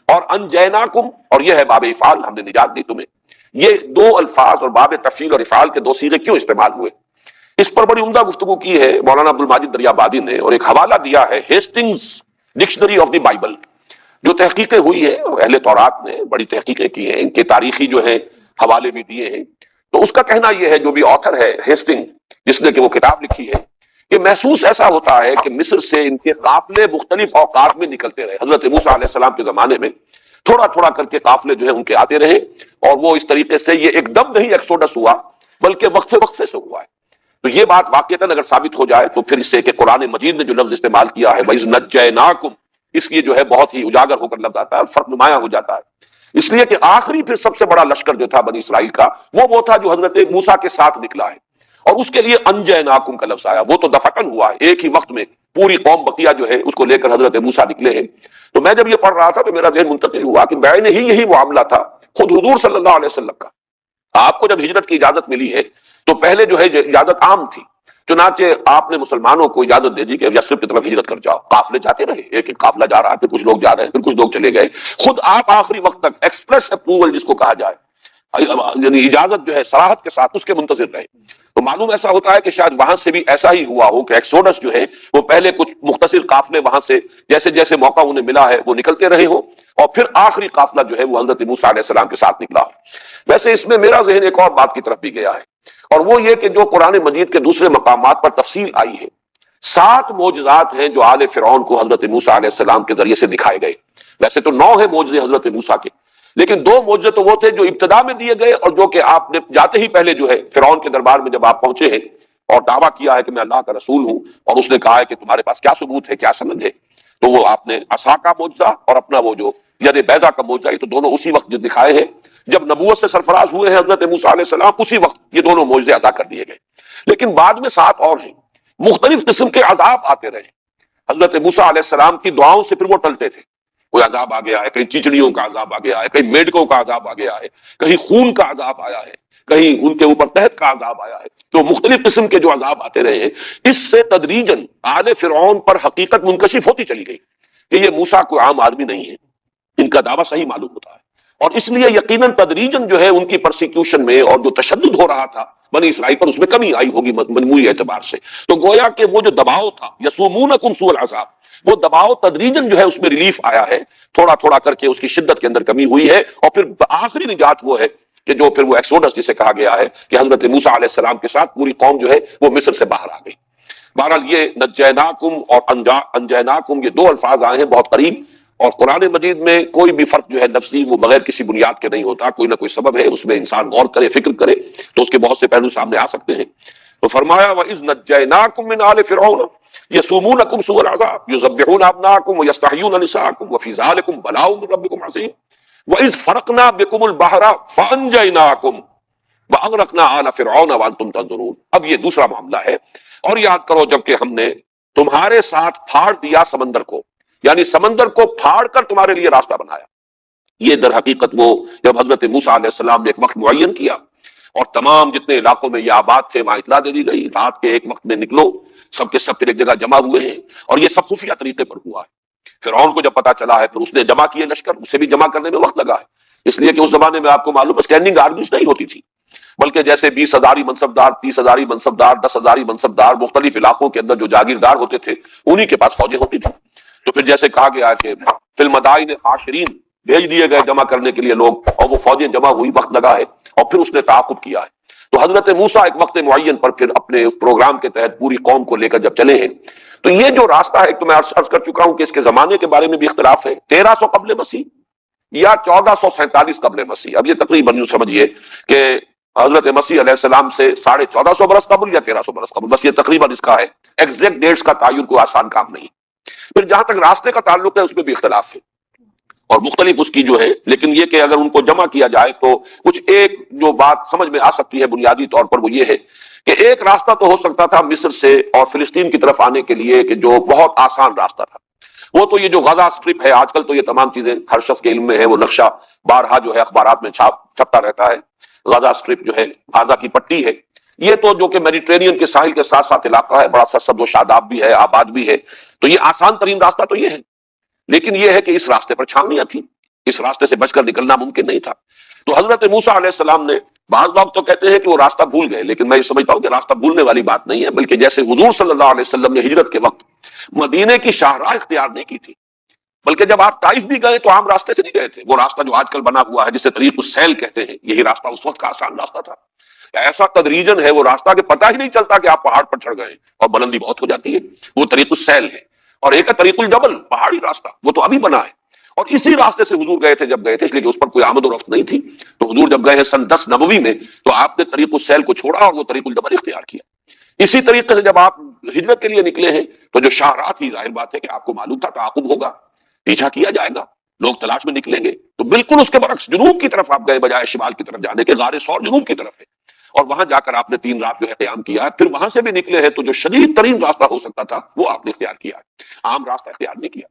اور انجیناکم، اور یہ ہے باب افعال، ہم نے نجات دی تمہیں، یہ دو الفاظ اور باب تفعیل اور افعال کے دو صیغے کیوں استعمال ہوئے، اس پر بڑی عمدہ گفتگو کی ہے مولانا عبد الماجد دریابادی نے، اور ایک حوالہ دیا ہے Hastings dictionary of the Bible, جو تحقیقیں ہوئی ہے اہل تورات نے بڑی تحقیقیں کی ہیں، ان کے تاریخی جو ہے حوالے بھی دیے ہیں، تو اس کا کہنا یہ ہے جو بھی آتھر ہے ہیسٹنگ جس نے کہ وہ کتاب لکھی ہے کہ محسوس ایسا ہوتا ہے کہ مصر سے ان کے قافلے مختلف اوقات میں نکلتے رہے، حضرت موسیٰ علیہ السلام کے زمانے میں تھوڑا تھوڑا کر کے قافلے جو ہے ان کے آتے رہے، اور وہ اس طریقے سے یہ ایک دم نہیں ایکسوڈس ہوا بلکہ وقفے وقفے سے ہوا ہے۔ تو یہ بات واقعتاً اگر ثابت ہو جائے تو پھر اس سے کہ قرآن مجید نے جو لفظ استعمال کیا ہے وَإِذْ نَجَّيْنَاكُمْ، اس لیے جو ہے بہت ہی اجاگر ہو کر لفظ آتا ہے، فرق نمایاں ہو جاتا ہے، اس لیے کہ آخری پھر سب سے بڑا لشکر جو تھا بنی اسرائیل کا وہ تھا جو حضرت موسیٰ کے ساتھ نکلا ہے، اور اس کے لیے انجیناکم کا لفظ آیا، وہ تو دفعتاً ہوا ہے، ایک ہی وقت میں پوری قوم بقیہ جو ہے اس کو لے کر حضرت موسیٰ نکلے ہیں۔ تو میں جب یہ پڑھ رہا تھا تو میرا ذہن منتقل ہوا کہ بعین ہی یہی معاملہ تھا خود حضور صلی اللہ علیہ وسلم کا۔ آپ کو جب ہجرت کی اجازت ملی ہے تو پہلے جو ہے اجازت عام تھی، چنانچہ آپ نے مسلمانوں کو اجازت دے دی کہ یثرب کی طرف ہجرت کر جاؤ، قافلے جاتے رہے، ایک ایک قافلہ جا رہا، پھر کچھ لوگ جا رہے ہیں، پھر کچھ لوگ چلے گئے، خود آپ آخری وقت تک ایکسپریس اپروول جس کو کہا جائے، یعنی اجازت جو ہے صراحت کے ساتھ اس کے منتظر رہے۔ تو معلوم ایسا ہوتا ہے کہ شاید وہاں سے بھی ایسا ہی ہوا ہو کہ ایکسوڈس جو ہے وہ پہلے کچھ مختصر قافلے وہاں سے جیسے جیسے موقع انہیں ملا ہے وہ نکلتے رہے ہو، اور پھر آخری قافلہ جو ہے وہ حضرت موسیٰ علیہ السلام کے ساتھ نکلا ہو۔ ویسے اس میں میرا ذہن ایک اور بات کی طرف بھی گیا ہے، اور وہ یہ کہ جو قرآن مجید کے دوسرے مقامات پر تفصیل آئی ہے، 7 معجزات ہیں جو آل فرعون کو حضرت موسیٰ علیہ السلام کے ذریعے سے دکھائے گئے۔ ویسے تو 9 ہیں معجزے حضرت موسیٰ کے، لیکن 2 معجزے تو وہ تھے جو ابتدا میں دیے گئے، اور جو کہ آپ نے جاتے ہی پہلے جو ہے فرعون کے دربار میں جب آپ پہنچے ہیں اور دعویٰ کیا ہے کہ میں اللہ کا رسول ہوں، اور اس نے کہا ہے کہ تمہارے پاس کیا ثبوت ہے، کیا سند ہے، تو وہ آپ نے عصا کا معجزہ اور اپنا وہ جو ید بیضا کا معجزہ، یہ تو دونوں اسی وقت جو دکھائے ہیں جب نبوت سے سرفراز ہوئے ہیں حضرت موسیٰ علیہ السلام، اسی وقت یہ دونوں معجزے ادا کر دیے گئے۔ لیکن بعد میں 7 اور ہیں، مختلف قسم کے عذاب آتے رہے۔ حضرت موسیٰ علیہ السلام کی دعاؤں سے پھر وہ ٹلتے تھے، کوئی عذاب آ گیا ہے، کہیں چیچڑیوں کا عذاب آ گیا ہے، کہیں میڈکوں کا عذاب آ گیا ہے، کہیں خون کا عذاب آیا ہے، کہیں ان کے اوپر تحت کا عذاب آیا ہے، تو مختلف قسم کے جو عذاب آتے رہے ہیں، اس سے تدریجاً آل فرعون پر حقیقت منکشف ہوتی چلی گئی کہ یہ موسیٰ کوئی عام آدمی نہیں ہے، ان کا دعویٰ صحیح معلوم ہوتا ہے، اور اس لیے یقیناً تدریجاً جو ہے ان کی پرسیکیوشن میں اور جو تشدد ہو رہا تھا بنی اسرائیل پر، اس میں کمی آئی ہوگی مجموعی اعتبار سے۔ تو گویا کہ وہ جو دباؤ تھا، یسومونکم سوء العذاب، وہ دباؤ تدریجاً جو ہے اس میں ریلیف آیا ہے، تھوڑا تھوڑا کر کے اس کی شدت کے اندر کمی ہوئی ہے، اور پھر آخری نجات وہ ہے کہ جو پھر وہ ایکسوڈس جسے کہا گیا ہے کہ حضرت موسیٰ علیہ السلام کے ساتھ پوری قوم جو ہے وہ مصر سے باہر آ گئی۔ بہرحال یہ نجیناکم اور انجیناکم، یہ 2 الفاظ آئے ہیں بہت قریب، اور قرآن مجید میں کوئی بھی فرق جو ہے لفظی وہ بغیر کسی بنیاد کے نہیں ہوتا، کوئی نہ کوئی سبب ہے، اس میں انسان غور کرے، فکر کرے تو اس کے بہت سے پہلو سامنے آ سکتے ہیں۔ تو فرمایا وَإِذْ نَجَّيْنَاكُمْ مِنْ آلِ فِرْعَوْنَ يَسُومُونَكُمْ سُوءَ الْعَذَابِ يُذَبِّحُونَ أَبْنَاءَكُمْ وَيَسْتَحْيُونَ نِسَاءَكُمْ وَفِي ذَلِكُمْ بَلَاءٌ مِّن رَّبِّكُمْ عَظِيمٌ وَإِذْ فَرَقْنَا بِكُمُ الْبَحْرَ فَأَنجَيْنَاكُمْ وَأَغْرَقْنَا آلَ فِرْعَوْنَ وَأَنتُمْ تَنظُرُونَ۔ اب یہ دوسرا معاملہ ہے، اور یاد کرو جب کہ ہم نے تمہارے ساتھ پھاڑ دیا سمندر کو، یعنی سمندر کو پھاڑ کر تمہارے لیے راستہ بنایا۔ یہ در حقیقت وہ جب حضرت موسیٰ علیہ السلام نے ایک وقت معین کیا اور تمام جتنے علاقوں میں یہ آباد تھے وہاں اطلاع دے دی گئی، رات کے ایک وقت میں نکلو، سب کے سب پھر ایک جگہ جمع ہوئے ہیں، اور یہ سب خفیہ طریقے پر ہوا ہے۔ فرعون کو جب پتا چلا ہے پھر اس نے جمع کیے لشکر، اسے بھی جمع کرنے میں وقت لگا ہے، اس لیے کہ اس زمانے میں آپ کو معلوم ہے اسٹینڈنگ آرمیز نہیں ہوتی تھی، بلکہ جیسے 20,000 منصبدار، 30,000 منصبدار، 10,000 منصبدار مختلف علاقوں کے اندر جو جاگیردار ہوتے تھے انہی کے پاس فوجیں ہوتی تھیں۔ تو پھر جیسے کہا گیا کہ فی المدائن حاشرین، بھیج دیے گئے جمع کرنے کے لیے لوگ، اور وہ فوجیں جمع ہوئی، وقت لگا ہے، اور پھر اس نے تعاقب کیا ہے۔ تو حضرت موسیٰ ایک وقت معین پر پھر اپنے پروگرام کے تحت پوری قوم کو لے کر جب چلے ہیں، تو یہ جو راستہ ہے تو میں عرض کر چکا ہوں کہ اس کے زمانے کے بارے میں بھی اختلاف ہے، 1300 قبل مسیح یا 1447 قبل مسیح۔ اب یہ تقریباً یوں سمجھیے کہ حضرت مسیح علیہ السلام سے 1450 برس قبل یا 1300 برس قبل، بس یہ تقریباً اس کا ہے، ایگزیکٹ ڈیٹس کا تعین کوئی آسان کام نہیں۔ پھر جہاں تک راستے کا تعلق ہے اس میں بھی اختلاف ہے اور مختلف اس کی جو ہے، لیکن یہ کہ اگر ان کو جمع کیا جائے تو کچھ ایک جو بات سمجھ میں آ سکتی ہے بنیادی طور پر، وہ یہ ہے کہ ایک راستہ تو ہو سکتا تھا مصر سے اور فلسطین کی طرف آنے کے لیے کہ جو بہت آسان راستہ تھا، وہ تو یہ جو غزہ اسٹرپ ہے، آج کل تو یہ تمام چیزیں ہر شخص کے علم میں ہے، وہ نقشہ بارہا جو ہے اخبارات میں چھپتا رہتا ہے، غزہ اسٹرپ جو ہے غزہ کی پٹی ہے، یہ تو جو کہ میڈیٹرینین کے ساحل کے ساتھ ساتھ علاقہ ہے، بڑا سرسبز و شاداب بھی ہے، آباد بھی ہے، تو یہ آسان ترین راستہ تو یہ ہے، لیکن یہ ہے کہ اس راستے پر چھاونیاں تھیں، اس راستے سے بچ کر نکلنا ممکن نہیں تھا۔ تو حضرت موسیٰ علیہ السلام نے، بعض لوگ تو کہتے ہیں کہ وہ راستہ بھول گئے، لیکن میں یہ سمجھتا ہوں کہ راستہ بھولنے والی بات نہیں ہے، بلکہ جیسے حضور صلی اللہ علیہ وسلم نے ہجرت کے وقت مدینے کی شاہراہ اختیار نہیں کی تھی، بلکہ جب آپ طائف بھی گئے تو عام راستے سے نہیں گئے تھے، وہ راستہ جو آج کل بنا ہوا ہے جسے طریق السیل کہتے ہیں، یہی راستہ اس وقت کا آسان راستہ تھا۔ ایسا تدریجن ہے وہ راستہ کہ پتہ ہی نہیں چلتا کہ آپ پہاڑ پر چڑھ گئے اور بلندی بہت ہو جاتی ہے، وہ طریق السیل ہے، اور ایک ہے طریق الجبل، پہاڑی راستہ، وہ تو ابھی بنا ہے، اور اسی راستے سے حضور گئے تھے جب گئے تھے، اس لیے کہ اس پر کوئی آمد و رفت نہیں تھی، تو حضور جب گئے ہیں سن 10 نبوی میں تو آپ نے طریق السیل کو چھوڑا اور وہ طریق الجبل اختیار کیا۔ اسی طریقے سے جب آپ ہجرت کے لیے نکلے ہیں تو جو شاہراہ تھی، ظاہر بات ہے کہ آپ کو معلوم تھا تعاقب ہوگا، پیچھا کیا جائے گا، لوگ تلاش میں نکلیں گے، تو بالکل اس کے برعکس جنوب کی طرف آپ گئے بجائے شمال کی طرف جانے کے، غار ثور جنوب کی طرف ہے، اور وہاں جا کر آپ نے 3 رات جو ہے قیام کیا، پھر وہاں سے بھی نکلے ہیں تو جو شدید ترین راستہ ہو سکتا تھا وہ آپ نے اختیار کیا ہے، عام راستہ اختیار نہیں کیا۔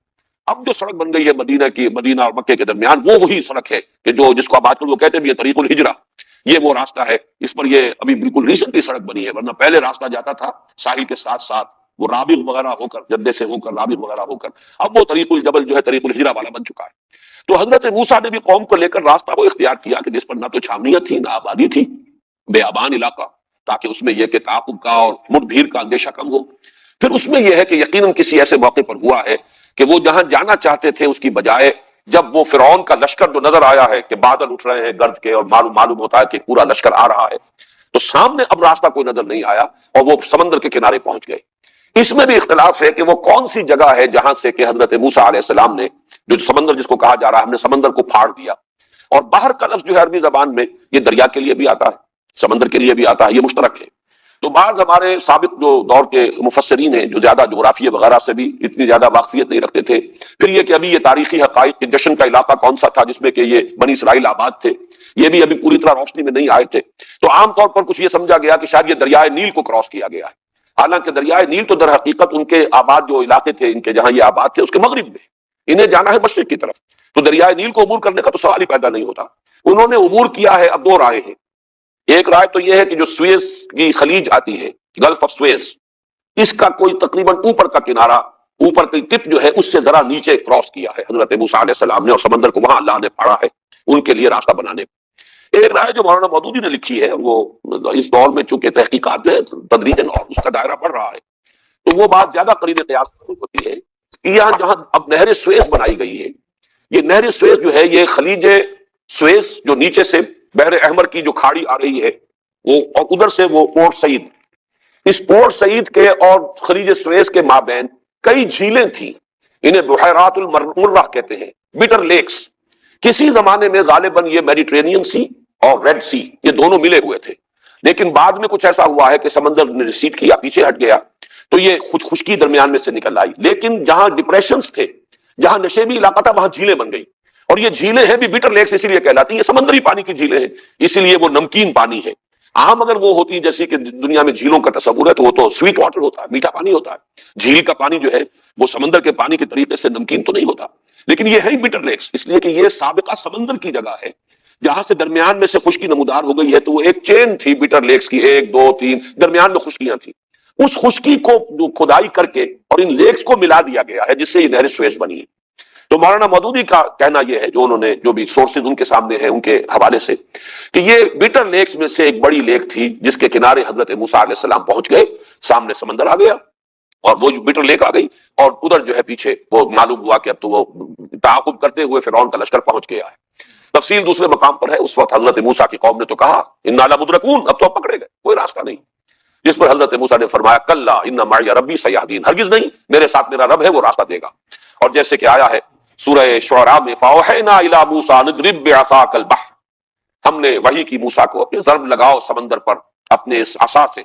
اب جو سڑک بن گئی ہے مدینہ اور مکے کے درمیان، وہ وہی سڑک ہے کہ جس کو اب آج کل وہ کہتے ہیں یہ طریق الہجرہ، یہ وہ راستہ ہے، اس پر یہ ابھی بالکل ریسنٹلی سڑک بنی ہے، ورنہ پہلے راستہ جاتا تھا ساحل کے ساتھ ساتھ وہ رابغ وغیرہ ہو کر، جدے سے ہو کر رابغ وغیرہ ہو کر، اب وہ طریق الجبل جو ہے طریق الہجرہ والا بن چکا ہے۔ تو حضرت موسیٰ نے بھی قوم کو لے کر راستہ وہ اختیار کیا کہ جس پر نہ تو چھاونیاں تھیں نہ آبادی تھی، بے آبان علاقہ، تاکہ اس میں یہ کہ تعاقب کا اور مٹ بھیڑ کا اندیشہ کم ہو۔ پھر اس میں یہ ہے کہ یقیناً کسی ایسے موقع پر ہوا ہے کہ وہ جہاں جانا چاہتے تھے اس کی بجائے جب وہ فرعون کا لشکر جو نظر آیا ہے کہ بادل اٹھ رہے ہیں گرد کے اور معلوم ہوتا ہے کہ پورا لشکر آ رہا ہے، تو سامنے اب راستہ کوئی نظر نہیں آیا اور وہ سمندر کے کنارے پہنچ گئے۔ اس میں بھی اختلاف ہے کہ وہ کون سی جگہ ہے جہاں سے کہ حضرت موسیٰ علیہ السلام نے جو سمندر جس کو کہا جا رہا ہے ہم نے سمندر کو پھاڑ دیا، اور باہر کا لفظ جو ہے عربی زبان میں یہ دریا کے لیے بھی آتا ہے، سمندر کے لیے بھی آتا ہے، یہ مشترک ہے۔ تو بعض ہمارے سابق جو دور کے مفسرین ہیں جو زیادہ جغرافیہ وغیرہ سے بھی اتنی زیادہ واقفیت نہیں رکھتے تھے، پھر یہ کہ ابھی یہ تاریخی حقائق کے جشن کا علاقہ کون سا تھا جس میں کہ یہ بنی اسرائیل آباد تھے، یہ بھی ابھی پوری طرح روشنی میں نہیں آئے تھے، تو عام طور پر کچھ یہ سمجھا گیا کہ شاید یہ دریائے نیل کو کراس کیا گیا ہے، حالانکہ دریائے نیل تو در حقیقت ان کے آباد جو علاقے تھے ان کے جہاں یہ آباد تھے اس کے مغرب میں، انہیں جانا ہے مشرق کی طرف، تو دریائے نیل کو عبور کرنے کا تو سوال ہی پیدا نہیں ہوتا۔ انہوں نے عبور کیا ہے، اب دو رائے ہیں۔ ایک رائے تو یہ ہے کہ جو سویز کی خلیج آتی ہے، گلف آف سویز، اس کا کوئی تقریباً اوپر کا کنارہ، اوپر کی ٹپ جو ہے اس سے ذرا نیچے کراس کیا ہے حضرت موسیٰ علیہ السلام نے، اور سمندر کو وہاں اللہ نے پھاڑا ہے ان کے لیے راستہ بنانے۔ ایک رائے جو مولانا مودودی نے لکھی ہے، وہ اس دور میں چونکہ تحقیقات جو ہے تدریجاً اور اس کا دائرہ بڑھ رہا ہے، تو وہ بات زیادہ قریب قیاس ہوتی ہے کہ یہاں جہاں اب نہر سویز بنائی گئی ہے، یہ نہر سویز جو ہے یہ خلیج سویز جو نیچے سے بحر احمر کی جو کھاڑی آ رہی ہے وہ، اور ادھر سے وہ پورٹ سعید، اس پورٹ سعید کے اور خلیج سویز کے مابین کئی جھیلیں تھیں، انہیں بحیرات المرہ کہتے ہیں، بٹر لیکس۔ کسی زمانے میں غالباً یہ میڈیٹرینین سی اور ریڈ سی یہ دونوں ملے ہوئے تھے، لیکن بعد میں کچھ ایسا ہوا ہے کہ سمندر نے ریسیڈ کیا، پیچھے ہٹ گیا، تو یہ خشکی درمیان میں سے نکل آئی، لیکن جہاں ڈپریشنز تھے، جہاں نشیبی علاقہ تھا، وہاں جھیلیں بن گئی، اور یہ جھیلیں ہیں بھی بٹر لیکس اسی لیے کہلاتی ہیں، یہ سمندری پانی کی جھیلیں ہیں، اسی لیے وہ نمکین پانی ہے۔ عام اگر وہ ہوتی جیسی کہ دنیا میں جھیلوں کا تصور ہے تو وہ تو سویٹ واٹر ہوتا ہے، میٹھا پانی ہوتا ہے، جھیل کا پانی جو ہے وہ سمندر کے پانی کے طریقے سے نمکین تو نہیں ہوتا، لیکن یہ ہے بٹر لیکس، اس لیے کہ یہ سابقہ سمندر کی جگہ ہے جہاں سے درمیان میں سے خشکی نمودار ہو گئی ہے، تو وہ ایک چین تھی بٹر لیکس کی، 1 2 3 درمیان میں خشکیاں تھیں، اس خشکی کو کھدائی کر کے اور ان لیکس کو ملا دیا گیا ہے جس سے یہ نہر سویز بنی ہے۔ تو مولانا مودودی کا کہنا یہ ہے، جو انہوں نے جو بھی سورسز ان کے سامنے ہیں ان کے حوالے سے، کہ یہ بٹر لیکس میں سے ایک بڑی لیک تھی جس کے کنارے حضرت موسیٰ علیہ السلام پہنچ گئے، سامنے سمندر آ گیا اور وہ بٹر لیک آ گئی، اور ادھر جو ہے پیچھے وہ معلوم ہوا کہ اب تو وہ تعاقب کرتے ہوئے فرعون کا لشکر پہنچ گیا ہے۔ تفصیل دوسرے مقام پر ہے، اس وقت حضرت موسیٰ کی قوم نے تو کہا انا لمدرکون، اب تو اب پکڑے گئے، کوئی راستہ نہیں، جس پر حضرت موسیٰ نے فرمایا کلا ان معی ربی سیہدین، ہرگز نہیں، میرے ساتھ میرا رب ہے وہ راستہ دے گا۔ اور جیسے کہ آیا ہے سورہ شعراء میں، فَأَوْحَيْنَا إِلَىٰ مُوسَىٰ أَنِ اضْرِب بِعَصَاكَ الْبَحْرَ، ہم نے وحی کی موسیٰ کو اپنے ضرب لگاؤ سمندر پر اپنے اس عصا سے،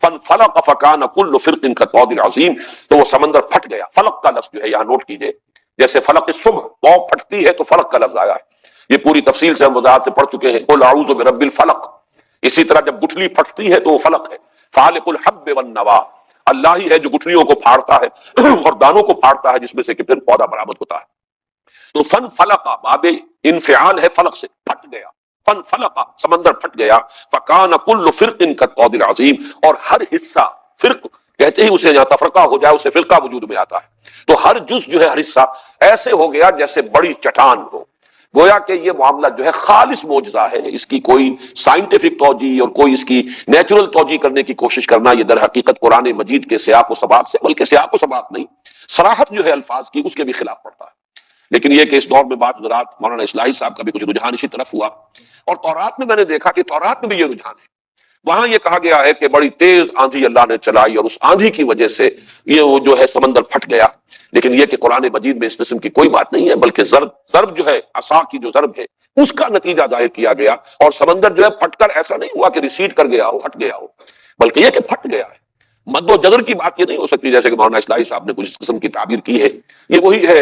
فَانْفَلَقَ فَكَانَ كُلُّ فِرْقٍ كَالطَّوْدِ الْعَظِيمِ، تو وہ سمندر پھٹ گیا۔ فلق کا لفظ جو ہے یہاں نوٹ کیجئے، جیسے فلق الصبح پاؤں پھٹتی ہے تو فلق کا لفظ آیا ہے، یہ پوری تفصیل سے ہم وضاحت سے پڑھ چکے ہیں، قُلْ أَعُوذُ بِرَبِّ الْفَلَقِ، اسی طرح جب گٹھلی پھٹتی ہے تو وہ فلق ہے، فالق الحب والنوا، اللہ ہی ہے جو گٹھلیوں کو پھاڑتا ہے اور دانوں کو پھاڑتا ہے جس میں سے کہ پھر پودا برآمد ہوتا ہے۔ تو فن فلقا باب انفعال ہے، فلق سے پھٹ گیا، فن فلقا سمندر پھٹ گیا، فکان کل فرق کالطود العظیم، اور ہر حصہ، فرق کہتے ہی اسے جہاں تفرقہ ہو جائے اسے فرقہ وجود میں آتا ہے، تو ہر جز جو ہے ہر حصہ ایسے ہو گیا جیسے بڑی چٹان ہو، گویا کہ یہ معاملہ جو ہے خالص معجزہ ہے، اس کی کوئی سائنٹیفک توجیہ اور کوئی اس کی نیچرل توجیہ کرنے کی کوشش کرنا یہ در حقیقت قرآن مجید کے سیاق و سباق سے، بلکہ سیاق و سباق نہیں، صراحت جو ہے الفاظ کی اس کے بھی خلاف پڑتا ہے۔ لیکن یہ کہ اس دور میں بعض حضرات، مولانا اصلاحی صاحب کا بھی کچھ رجحان اسی طرف ہوا، اور تورات میں میں نے دیکھا کہ تورات میں بھی یہ رجحان ہے، وہاں یہ کہا گیا ہے کہ بڑی تیز آندھی اللہ نے چلائی اور اس آندھی کی وجہ سے یہ وہ جو ہے سمندر پھٹ گیا، لیکن یہ کہ قرآن مجید میں اس قسم کی کوئی بات نہیں ہے، بلکہ ضرب جو ہے عصا کی جو ضرب ہے اس کا نتیجہ ظاہر کیا گیا، اور سمندر جو ہے پھٹ کر ایسا نہیں ہوا کہ ریسیڈ کر گیا ہو، ہٹ گیا ہو، بلکہ یہ کہ پھٹ گیا ہے۔ مد و جزر کی بات یہ نہیں ہو سکتی جیسے کہ مولانا اصلاحی صاحب نے کچھ اس قسم کی تعبیر کی ہے، یہ وہی ہے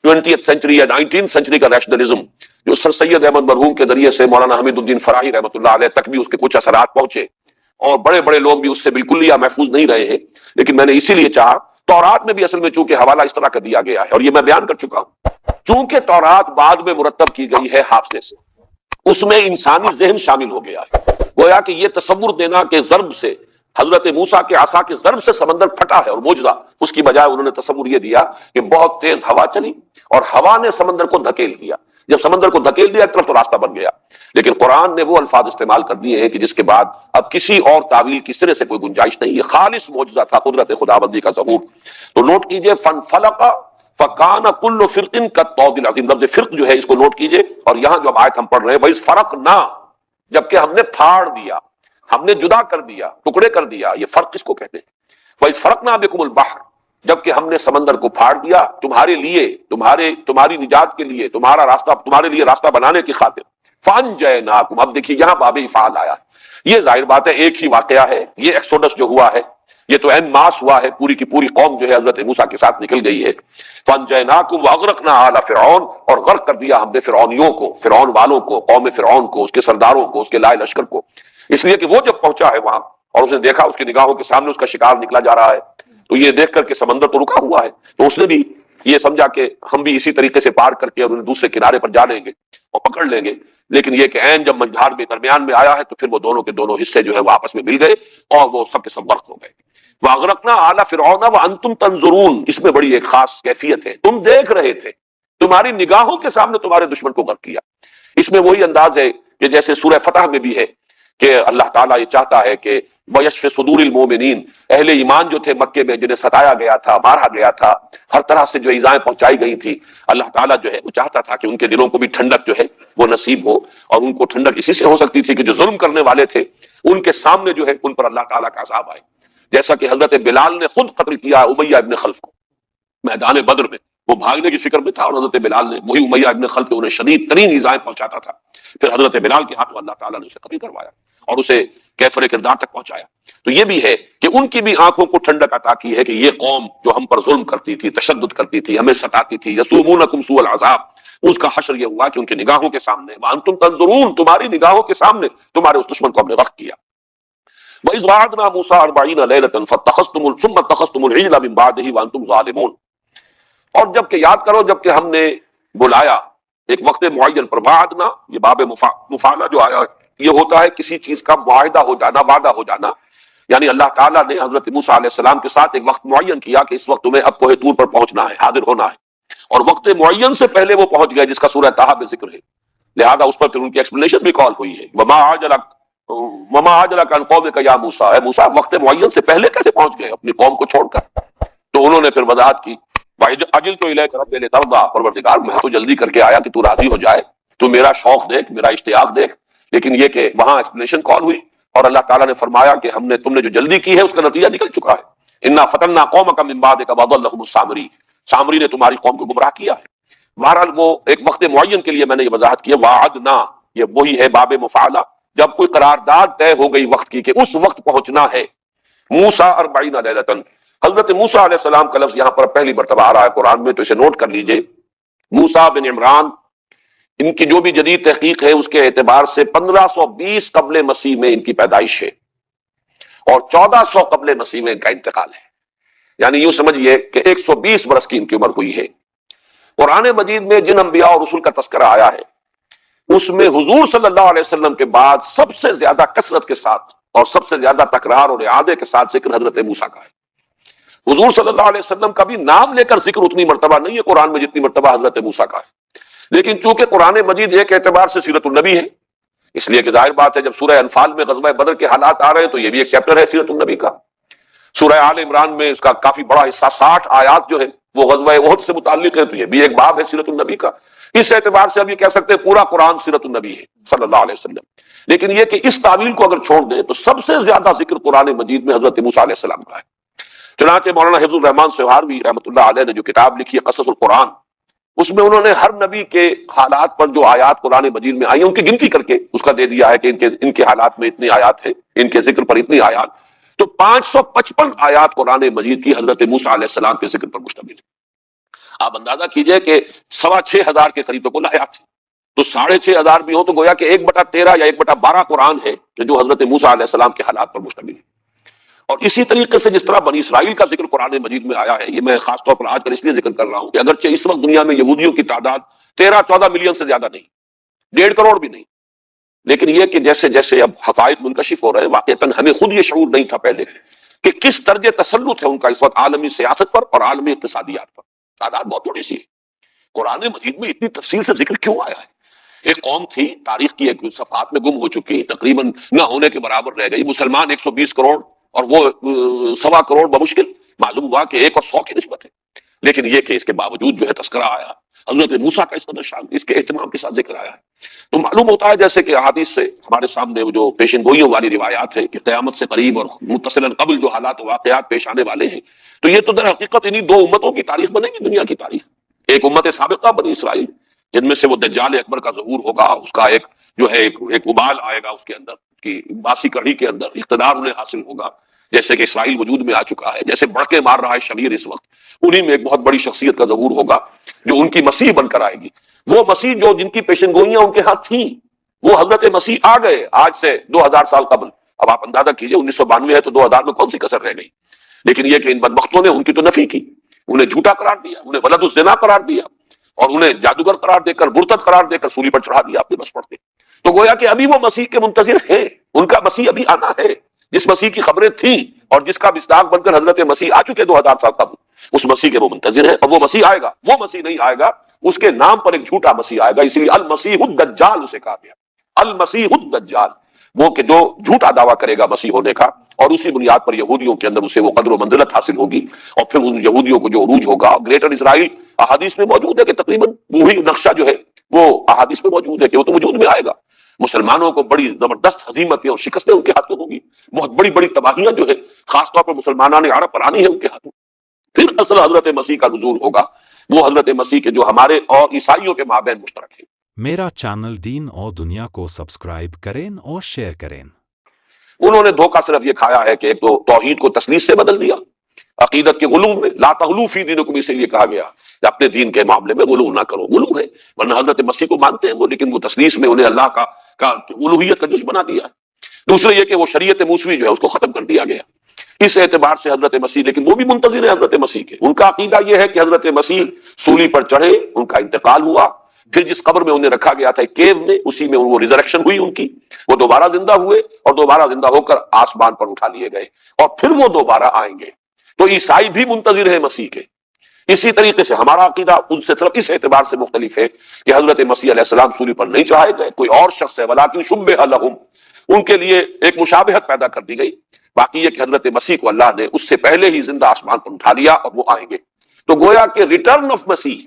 20th سینچری یا 19th سینچری کا ریشنلزم جو سر سید احمد مرحوم کے ذریعے سے مولانا حمید الدین فراہی رحمۃ اللہ علیہ تک بھی اس کے کچھ اثرات پہنچے، اور بڑے بڑے لوگ بھی اس سے بالکل یا محفوظ نہیں رہے ہیں، لیکن میں نے اسی لیے چاہا، تورات میں بھی اصل میں چونکہ حوالہ اس طرح کا دیا گیا ہے، اور یہ میں بیان کر چکا ہوں، چونکہ تورات بعد میں مرتب کی گئی ہے حافظے سے، اس میں انسانی ذہن شامل ہو گیا ہے، گویا کہ یہ تصور دینا کہ ضرب سے، حضرت موسیٰ کے عصا کے ضرب سے سمندر پھٹا ہے اور معجزہ، اس کی بجائے انہوں نے تصور یہ دیا کہ بہت تیز ہوا چلی اور ہوا نے سمندر کو دھکیل دیا، جب سمندر کو دھکیل دیا ایک طرف تو راستہ بن گیا. لیکن قرآن نے وہ الفاظ استعمال کر دیے ہیں کہ جس کے بعد اب کسی اور تعویل کی سرے سے کوئی گنجائش نہیں. یہ خالص معجزہ تھا قدرت خداوندی کا ظہور. تو نوٹ کیجئے فانفلق فکان کل فرق کالطود العظیم. لفظ فرق جو ہے اس کو نوٹ کیجئے. اور یہاں جو اب آیت ہم پڑھ رہے ہیں وَإِذْ فَرَقْنَا، جبکہ ہم نے پھاڑ دیا، ہم نے جدا کر دیا، ٹکڑے کر دیا. یہ فرق کس کو کہتے ہیں؟ وَإِذْ فَرَقْنَا بِكُمُ الْبَحْرَ، جبکہ ہم نے سمندر کو پھاڑ دیا تمہارے لیے، تمہاری نجات کے لیے، تمہارے لیے راستہ بنانے کی خاطر. فَأَنْجَيْنَاكُمْ، اب دیکھیے یہاں باب افعال آیا. یہ ظاہر بات ہے ایک ہی واقعہ ہے. یہ ایکسوڈس جو ہوا ہے یہ تو این ماس ہوا ہے، پوری کی پوری قوم جو ہے حضرت موسیٰ کے ساتھ نکل گئی ہے. فَأَنْجَيْنَاكُمْ وَأَغْرَقْنَا آلَ فِرْعَوْنَ، اور غرق کر دیا ہم نے فرعونیوں کو، فرعون والوں کو، قوم فرعون کو، اس کے سرداروں کو، اس کے لائے لشکر کو. اس لیے کہ وہ جب پہنچا ہے وہاں اور اس نے دیکھا اس کی نگاہوں کے سامنے اس کا شکار نکلا جا رہا ہے، تو یہ دیکھ کر کہ سمندر تو رکا ہوا ہے تو اس نے بھی یہ سمجھا کہ ہم بھی اسی طریقے سے پار کر کے اور انہیں دوسرے کنارے پر جا لیں گے اور پکڑ لیں گے. لیکن یہ کہ عین جب منجھار میں درمیان میں آیا ہے تو پھر وہ دونوں کے دونوں حصے جو ہے وہ آپس میں مل گئے اور وہ سب کے سب غرق ہو گئے. وَأَغْرَقْنَا آلَ فِرْعَوْنَ وَأَنْتُمْ تَنظُرُونَ، اس میں بڑی ایک خاص کیفیت ہے. تم دیکھ رہے تھے، تمہاری نگاہوں کے سامنے تمہارے دشمن کو غرق کیا. اس میں وہی انداز ہے کہ جیسے سورہ فتح میں بھی ہے کہ اللہ تعالیٰ یہ چاہتا ہے کہ وَيَشْفِ صُدُورِ الْمُؤْمِنِينَ، اہل ایمان جو تھے مکے میں جنہیں ستایا گیا تھا، مارا گیا تھا، ہر طرح سے جو ایذائیں پہنچائی گئی تھی، اللہ تعالیٰ جو ہے وہ چاہتا تھا کہ ان کے دلوں کو بھی ٹھنڈک جو ہے وہ نصیب ہو. اور ان کو ٹھنڈک اسی سے ہو سکتی تھی کہ جو ظلم کرنے والے تھے ان کے سامنے جو ہے ان پر اللہ تعالیٰ کا عذاب آئے. جیسا کہ حضرت بلال نے خود قتل کیا امیہ ابن خلف کو میدان بدر میں. وہ بھاگنے کی فکر میں تھا اور حضرت بلال نے، وہی امیہ ابن خلف انہیں شدید ترین ایذائیں پہنچاتا تھا، پھر حضرت بلال کے ہاتھوں اللہ تعالیٰ نے اسے قتل کروایا اور اسے کیفر کردار تک پہنچایا. تو یہ بھی ہے کہ ان کی بھی آنکھوں کو ٹھنڈک عطا کی ہے کہ یہ قوم جو ہم پر ظلم کرتی تھی، تشدد کرتی تھی، ہمیں ستاتی تھی، یسومونکم سوء العذاب، اس کا حشر یہ ہوا کہ ان کی نگاہوں کے سامنے وانتم تنظرون، تمہاری نگاہوں کے سامنے تمہارے اس دشمن کو ہم نے غرق کیا. وَإِذْ وَعَدْنَا مُوسَىٰ 40 لَيْلَةً ثُمَّ اتَّخَذْتُمُ الْعِجْلَ مِن بَعْدِهِ وَأَنْتُمْ ظَالِمُونَ. اور جب کہ یاد کرو جب کہ ہم نے بلایا ایک وقت معین پر. وعدنا، یہ باب مفاعلہ جو آیا یہ ہوتا ہے کسی چیز کا معاہدہ ہو جانا، وعدہ ہو جانا. یعنی اللہ تعالیٰ نے حضرت موسیٰ علیہ السلام کے ساتھ ایک وقت معین کیا کہ اس وقت تمہیں اب کوہ طور پر پہنچنا ہے، حاضر ہونا ہے. اور وقت معین سے پہلے وہ پہنچ گئے جس کا سورہ طٰہٰ میں ذکر ہے. لہذا اس پر پھر ان کی ایکسپلینیشن بھی کال ہوئی ہے. وما عجلک عن قومک یا موسیٰ، اے موسیٰ وقت معین سے پہلے کیسے پہنچ گئے اپنی قوم کو چھوڑ کر؟ تو انہوں نے پھر وضاحت کی عجلت الیک رب لترضیٰ، پروردگار میں تو جلدی کر کے آیا کہ تو راضی ہو جائے، تو میرا شوق دیکھ، میرا اشتیاق دیکھ. لیکن یہ کہ وہاں ایکسپلینیشن کال ہوئی اور اللہ تعالیٰ نے فرمایا کہ تم نے جو جلدی کی ہے اس کا نتیجہ نکل چکا ہے. انا فتنا قومک من بعدک وضلهم السامری، سامری نے تمہاری قوم کو گمراہ کیا ہے. بہرحال وہ ایک وقت معین کے لیے میں نے یہ وضاحت کی ہے. وعدنا، یہ وہی ہے باب مفاعلہ، جب کوئی قرارداد طے ہو گئی وقت کی کہ اس وقت پہنچنا ہے. موسیٰ 40 لیلۃ، حضرت موسیٰ علیہ السلام کا لفظ یہاں پر پہلی مرتبہ آ رہا ہے قرآن میں، تو اسے نوٹ کر لیجئے. موسیٰ بن عمران، ان کی جو بھی جدید تحقیق ہے اس کے اعتبار سے 1520 قبل مسیح میں ان کی پیدائش ہے اور 1400 قبل مسیح میں ان کا انتقال ہے. یعنی یوں سمجھیے کہ 120 برس کی ان کی عمر ہوئی ہے. قرآن مجید میں جن انبیاء اور رسول کا تذکرہ آیا ہے اس میں حضور صلی اللہ علیہ وسلم کے بعد سب سے زیادہ کثرت کے ساتھ اور سب سے زیادہ تکرار اور اعادے کے ساتھ ذکر حضرت موسیٰ کا ہے. حضور صلی اللہ علیہ وسلم کا بھی نام لے کر ذکر اتنی مرتبہ نہیں ہے قرآن میں جتنی مرتبہ حضرت موسیٰ کا ہے. لیکن چونکہ قرآن مجید ایک اعتبار سے سیرت النبی ہے، اس لیے کہ ظاہر بات ہے جب سورہ انفال میں غزوہ بدر کے حالات آ رہے ہیں تو یہ بھی ایک چیپٹر ہے سیرت النبی کا. سورہ آل عمران میں اس کا کافی بڑا حصہ 60 آیات جو ہے وہ غزوہ احد سے متعلق ہے، تو یہ بھی ایک باب ہے سیرت النبی کا. اس اعتبار سے اب یہ کہہ سکتے ہیں پورا قرآن سیرت النبی ہے صلی اللہ علیہ وسلم. لیکن یہ کہ اس تعویل کو اگر چھوڑ دیں تو سب سے زیادہ ذکر قرآن مجید میں حضرت موسیٰ علیہ السلام کا ہے. چنانچہ مولانا حفظ الرحمان سہاروی رحمۃ اللہ علیہ نے جو کتاب لکھی ہے قصص القرآن، اس میں انہوں نے ہر نبی کے حالات پر جو آیات قرآن مجید میں آئی ان کی گنتی کر کے اس کا دے دیا ہے کہ ان کے حالات میں اتنی آیات ہیں، ان کے ذکر پر اتنی آیات. تو 555 آیات قرآن مجید کی حضرت موسیٰ علیہ السلام کے ذکر پر مشتمل ہے. آپ اندازہ کیجئے کہ 6,500 کے قریب تو کل آیات ہیں، تو 6,500 بھی ہو تو گویا کہ 1/13 یا 1/12 قرآن ہے کہ جو حضرت موسیٰ علیہ السلام کے حالات پر مشتمل ہے. اور اسی طریقے سے جس طرح بنی اسرائیل کا ذکر قرآن مجید میں آیا ہے، یہ میں خاص طور پر آج کل اس لیے ذکر کر رہا ہوں کہ اگرچہ اس وقت دنیا میں یہودیوں کی تعداد 13-14 ملین سے زیادہ نہیں، 1.5 کروڑ بھی نہیں، لیکن یہ کہ جیسے جیسے اب حقائق منکشف ہو رہے ہیں واقعتاً ہمیں خود یہ شعور نہیں تھا پہلے کہ کس درجے تسلط ہے ان کا اس وقت عالمی سیاست پر اور عالمی اقتصادیات پر. تعداد بہت تھوڑی سی ہے. قرآن مجید میں اتنی تفصیل سے ذکر کیوں آیا ہے؟ ایک قوم تھی، تاریخ کی ایک صفحات میں گم ہو چکی، تقریباً نہ ہونے کے برابر رہ گئی، مسلمان 120 کروڑ اور وہ 1.25 کروڑ بمشکل، معلوم ہوا کہ 1 اور 100 کی نسبت ہے۔ لیکن یہ کہ اس کے باوجود جو ہے تذکرہ آیا، حضرت موسیٰ کا اس قدر شان، اس کے اہتمام کے ساتھ ذکر آیا ہے، تو معلوم ہوتا ہے جیسے کہ احادیث سے ہمارے سامنے وہ جو پیشن گوئیوں والی روایات ہے کہ قیامت سے قریب اور متصلاً قبل جو حالات و واقعات پیش آنے والے ہیں، تو یہ تو در حقیقت انہی 2 امتوں کی تاریخ بنے گی، دنیا کی تاریخ۔ ایک امت سابقہ بنی اسرائیل، جن میں سے وہ دجال اکبر کا ظہور ہوگا، اس کا ایک جو ہے ایک ابال آئے گا اس کے اندر، کہ باسی کڑھی کے اندر اقتدار انہیں حاصل ہوگا، جیسے کہ اسرائیل وجود میں آ چکا ہے، جیسے بڑکے مار رہا ہے شمیر اس وقت، انہی میں ایک بہت بڑی شخصیت کا ظہور ہوگا جو ان کی مسیح بن کر آئے گی۔ وہ مسیح جو جن کی پیشن گوئیاں ان کے ہاتھ تھیں، وہ حضرت مسیح آ گئے آج سے 2000 سال قبل۔ اب آپ اندازہ کیجئے 1992 ہے تو 2000 میں کون سی کسر رہ گئی؟ لیکن یہ کہ ان بدبختوں نے ان کی تو نفی کی، انہیں جھوٹا قرار دیا، انہیں ولد الزنا قرار دیا، اور انہیں جادوگر قرار دے کر، مرتد قرار دے کر سولی پر چڑھا دیا اپنے بس پڑتے۔ تو گویا کہ ابھی وہ مسیح کے منتظر ہیں، ان کا مسیح ابھی آنا ہے، جس مسیح کی خبریں تھیں اور جس کا مصداق بن کر حضرت مسیح آ چکے 2000 سال قبل، اس مسیح کے وہ منتظر ہیں، اور وہ مسیح آئے گا۔ وہ مسیح نہیں آئے گا، اس کے نام پر ایک جھوٹا مسیح آئے گا، اسی لیے المسیح الدجال اسے کہا گیا، المسیح الدجال، وہ کہ جو جھوٹا دعویٰ کرے گا مسیح ہونے کا، اور اسی بنیاد پر یہودیوں کے اندر اسے وہ قدر و منزلت حاصل ہوگی، اور پھر ان یہودیوں کو جو عروج ہوگا۔ گریٹر اسرائیل احادیث میں موجود ہے کہ تقریباً وہی نقشہ جو ہے وہ احادیث میں موجود ہے کہ وہ تو وجود میں آئے گا۔ مسلمانوں کو بڑی زبردست ہزیمتیں اور شکستیں ان کے ہاتھوں ہوگی، بہت بڑی بڑی تباہیاں جو ہے خاص طور پر مسلمانان عرب پر آنی ہے ان کے ہاتھوں۔ پھر اصل حضرت مسیح کا نزول ہوگا، وہ حضرت مسیح کے جو ہمارے اور عیسائیوں کے مابین مشترک ہے۔ میرا چینل دین اور دنیا کو سبسکرائب کریں اور شیئر کریں۔ انہوں نے دھوکہ صرف یہ کھایا ہے کہ ایک تو توحید کو تثلیث سے بدل دیا، عقیدت کے غلو میں، لا تغلو فی دینکم، اسی لیے کہا گیا کہ اپنے دین کے معاملے میں غلو نہ کرو، غلو ہے، ورنہ حضرت مسیح کو مانتے ہیں وہ، لیکن وہ تثلیث میں انہیں اللہ کا الوہیت کا جز بنا دیا ہے۔ دوسرے یہ کہ وہ شریعت موسوی جو ہے اس کو ختم کر دیا گیا، اس اعتبار سے حضرت مسیح، لیکن وہ بھی منتظر ہے حضرت مسیح کے۔ ان کا عقیدہ یہ ہے کہ حضرت مسیح سولی پر چڑھے، ان کا انتقال ہوا، پھر جس قبر میں انہیں رکھا گیا تھا ایک کیو میں، اسی میں وہ ریزریکشن ہوئی ان کی، وہ دوبارہ زندہ ہوئے اور دوبارہ زندہ ہو کر آسمان پر اٹھا لیے گئے، اور پھر وہ دوبارہ آئیں گے۔ تو عیسائی بھی منتظر ہیں مسیح کے۔ اسی طریقے سے ہمارا عقیدہ ان سے صرف اس اعتبار سے مختلف ہے کہ حضرت مسیح علیہ السلام سولی پر نہیں چڑھائے گئے، کوئی اور شخص ہے، ولیکن شبہ لہم، ان کے لیے ایک مشابہت پیدا کر دی گئی۔ باقی یہ کہ حضرت مسیح کو اللہ نے اس سے پہلے ہی زندہ آسمان پر اٹھا لیا اور وہ آئیں گے۔ تو گویا کہ ریٹرن آف مسیح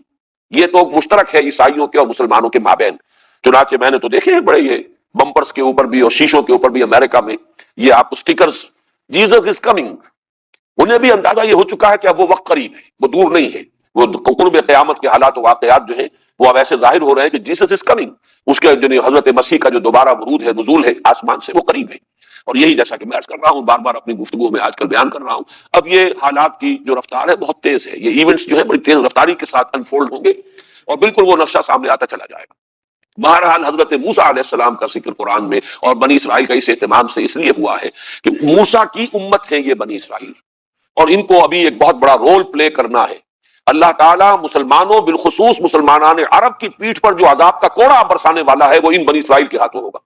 یہ تو مشترک ہے عیسائیوں کے اور مسلمانوں کے مابین۔ چنانچہ میں نے تو دیکھے ہیں بڑے یہ بمپرز کے اوپر بھی اور شیشوں کے اوپر بھی امریکہ میں یہ آپ کو سٹیکرز، جیزس از کمنگ، انہیں بھی اندازہ یہ ہو چکا ہے کہ اب وہ وقت قریب ہے، وہ دور نہیں ہے، وہ قرب قیامت کے حالات و واقعات جو ہیں وہ اب ایسے ظاہر ہو رہے ہیں کہ جیسس از کمنگ، اس کے جو حضرت مسیح کا جو دوبارہ ورود ہے، نزول ہے آسمان سے، وہ قریب ہے۔ اور یہی جیسا کہ میں عرض کر رہا ہوں، بار بار اپنی گفتگو میں آج کل بیان کر رہا ہوں، اب یہ حالات کی جو رفتار ہے بہت تیز ہے، یہ ایونٹس جو ہے بڑی تیز رفتاری کے ساتھ انفولڈ ہوں گے اور بالکل وہ نقشہ سامنے آتا چلا جائے گا۔ بہرحال حضرت موسیٰ علیہ السلام کا ذکر قرآن میں اور بنی اسرائیل کا اس اہتمام سے اس لیے ہوا ہے کہ موسیٰ کی امت ہے یہ بنی اسرائیل، اور ان کو ابھی ایک بہت بڑا رول پلے کرنا ہے۔ اللہ تعالیٰ مسلمانوں بالخصوص مسلمانان عرب کی پیٹھ پر جو عذاب کا کوڑا برسانے والا ہے وہ ان بنی اسرائیل کے ہاتھوں ہوگا،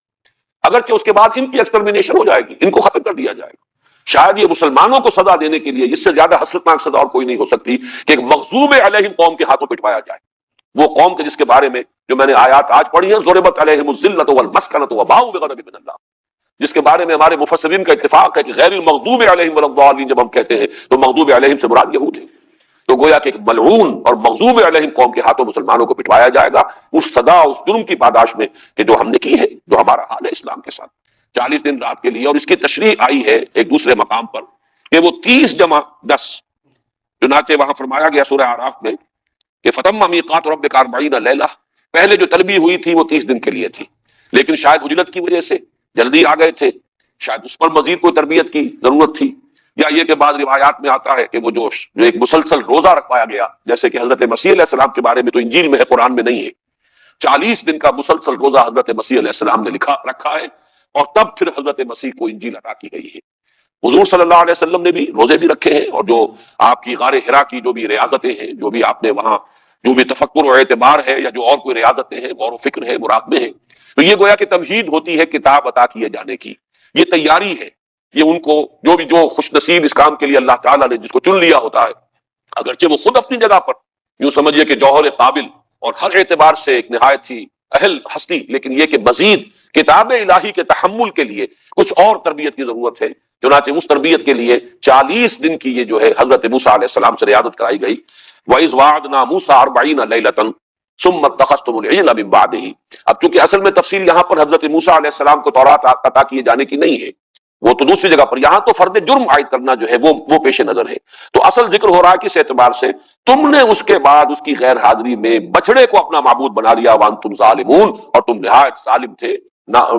اگرچہ اس کے بعد ان کی ایکسٹرمینیشن ہو جائے گی، ان کو ختم کر دیا جائے گا۔ شاید یہ مسلمانوں کو سزا دینے کے لیے اس سے زیادہ حسرتناک سزا اور کوئی نہیں ہو سکتی کہ ایک مغضوب علیہم قوم کے ہاتھوں پٹوایا جائے، وہ قوم کے جس کے بارے میں جو میں نے آیات آج پڑھی ہیں، ضربت علیہم الذلۃ والمسکنۃ وباؤوا بغضب من اللہ، جس کے بارے میں ہمارے مفسرین کا اتفاق ہے کہ غیر المغضوب علیہم ولا الضالین جب ہم کہتے ہیں تو مغضوب علیہم سے مراد یہود ہے۔ تو گویا کہ ایک ملعون اور مغضوب علیہم قوم کے ہاتھوں مسلمانوں کو پٹوایا جائے گا اس سزا، اس جرم کی پاداش میں کہ جو ہم نے کی ہے، جو ہمارا حال ہے اسلام کے ساتھ 40 دن رات کے لیے۔ اور اس کی تشریح آئی ہے ایک دوسرے مقام پر کہ وہ 30 جمع 10، چنانچہ وہاں فرمایا گیا سورہ اعراف میں کہ فتم میقات ربک 40 لیلہ، پہلے جو تلبیہ ہوئی تھی وہ 30 دن کے لیے تھی، لیکن شاید حجلت کی وجہ سے جلدی آ گئے تھے، شاید اس پر مزید کوئی تربیت کی ضرورت تھی، یا یہ کہ بعض روایات میں آتا ہے کہ وہ جو ایک مسلسل روزہ رکھوایا گیا، جیسے کہ حضرت مسیح علیہ السلام کے بارے میں تو انجیل میں ہے، قرآن میں نہیں ہے، 40 دن کا مسلسل روزہ حضرت مسیح علیہ السلام نے رکھا ہے، اور تب پھر حضرت مسیح کو انجیل عطا کی گئی ہے۔ حضور صلی اللہ علیہ وسلم نے بھی روزے بھی رکھے ہیں، اور جو آپ کی غار حرا کی جو بھی ریاضتیں ہیں، جو بھی آپ نے وہاں جو بھی تفکر و اعتبار ہے یا جو اور کوئی ریاضتیں ہیں، غور و فکر ہے، مراقبے ہیں، تو یہ گویا کہ تمہید ہوتی ہے کتاب عطا کیے جانے کی، یہ تیاری ہے، یہ ان کو جو خوش نصیب اس کام کے لیے اللہ تعالیٰ نے جس کو چن لیا ہوتا ہے، اگرچہ وہ خود اپنی جگہ پر یوں سمجھیے کہ جوہر قابل اور ہر اعتبار سے ایک نہایت ہی اہل ہستی، لیکن یہ کہ مزید کتاب الہی کے تحمل کے لیے کچھ اور تربیت کی ضرورت ہے۔ چنانچہ اس تربیت کے لیے 40 دن کی یہ جو ہے حضرت موسیٰ علیہ السلام سے ریاضت کرائی گئی۔ وَإِذْ وَعَدْنَا مُوسَىٰ 40 لَيْلَةً ثُمَّ اتَّخَذْتُمُ الْعِجْلَ مِن بَعْدِهِ۔ اب چونکہ اصل میں تفصیل یہاں پر حضرت موسیٰ علیہ السلام کو تورات عطا کیے جانے کی نہیں ہے، وہ تو دوسری جگہ پر، یہاں تو فرد جرم عائد کرنا جو ہے وہ پیش نظر ہے۔ تو اصل ذکر ہو رہا ہے کہ اس اعتبار سے تم نے اس کے بعد اس کی غیر حاضری میں بچڑے کو اپنا معبود بنا لیا، وانتم ظالمون، اور تم نہایت ظالم تھے،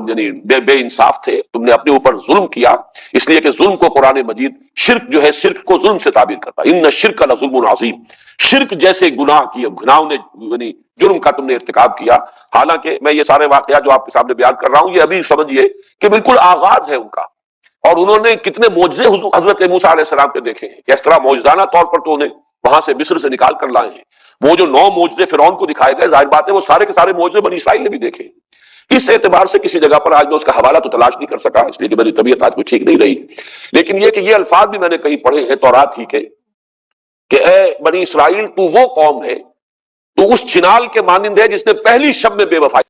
یعنی بے انصاف تھے، تم نے اپنے اوپر ظلم کیا۔ اس لیے کہ ظلم کو قرآن مجید شرک جو ہے، شرک کو ظلم سے تعبیر کرتا ہے، ان الشرک لظلم عظیم، شرک جیسے گناہ کیے، گناہوں نے یعنی جرم کا تم نے ارتکاب کیا۔ حالانکہ میں یہ سارے واقعات جو آپ کے سامنے بیان کر رہا ہوں، یہ ابھی سمجھیے کہ بالکل آغاز ہے ان کا، اور انہوں نے کتنے معجزے حضرت موسیٰ علیہ السلام کے دیکھے ہیں، کس طرح معجزانہ طور پر تو انہیں وہاں سے مصر سے نکال کر لائے ہیں۔ وہ جو 9 معجزے فرعون کو دکھائے گئے، ظاہر بات ہے وہ سارے کے سارے معجزے بنی اسرائیل نے بھی دیکھے۔ اس اعتبار سے کسی جگہ پر آج میں اس کا حوالہ تو تلاش نہیں کر سکا، اس لیے کہ میری طبیعت آج کوئی ٹھیک نہیں رہی، لیکن یہ کہ یہ الفاظ بھی میں نے کہیں پڑھے ہیں تورات ہی کے، کہ اے بنی اسرائیل، تو وہ قوم ہے، تو اس چھنال کے مانند ہے جس نے پہلی شب میں بے وفائی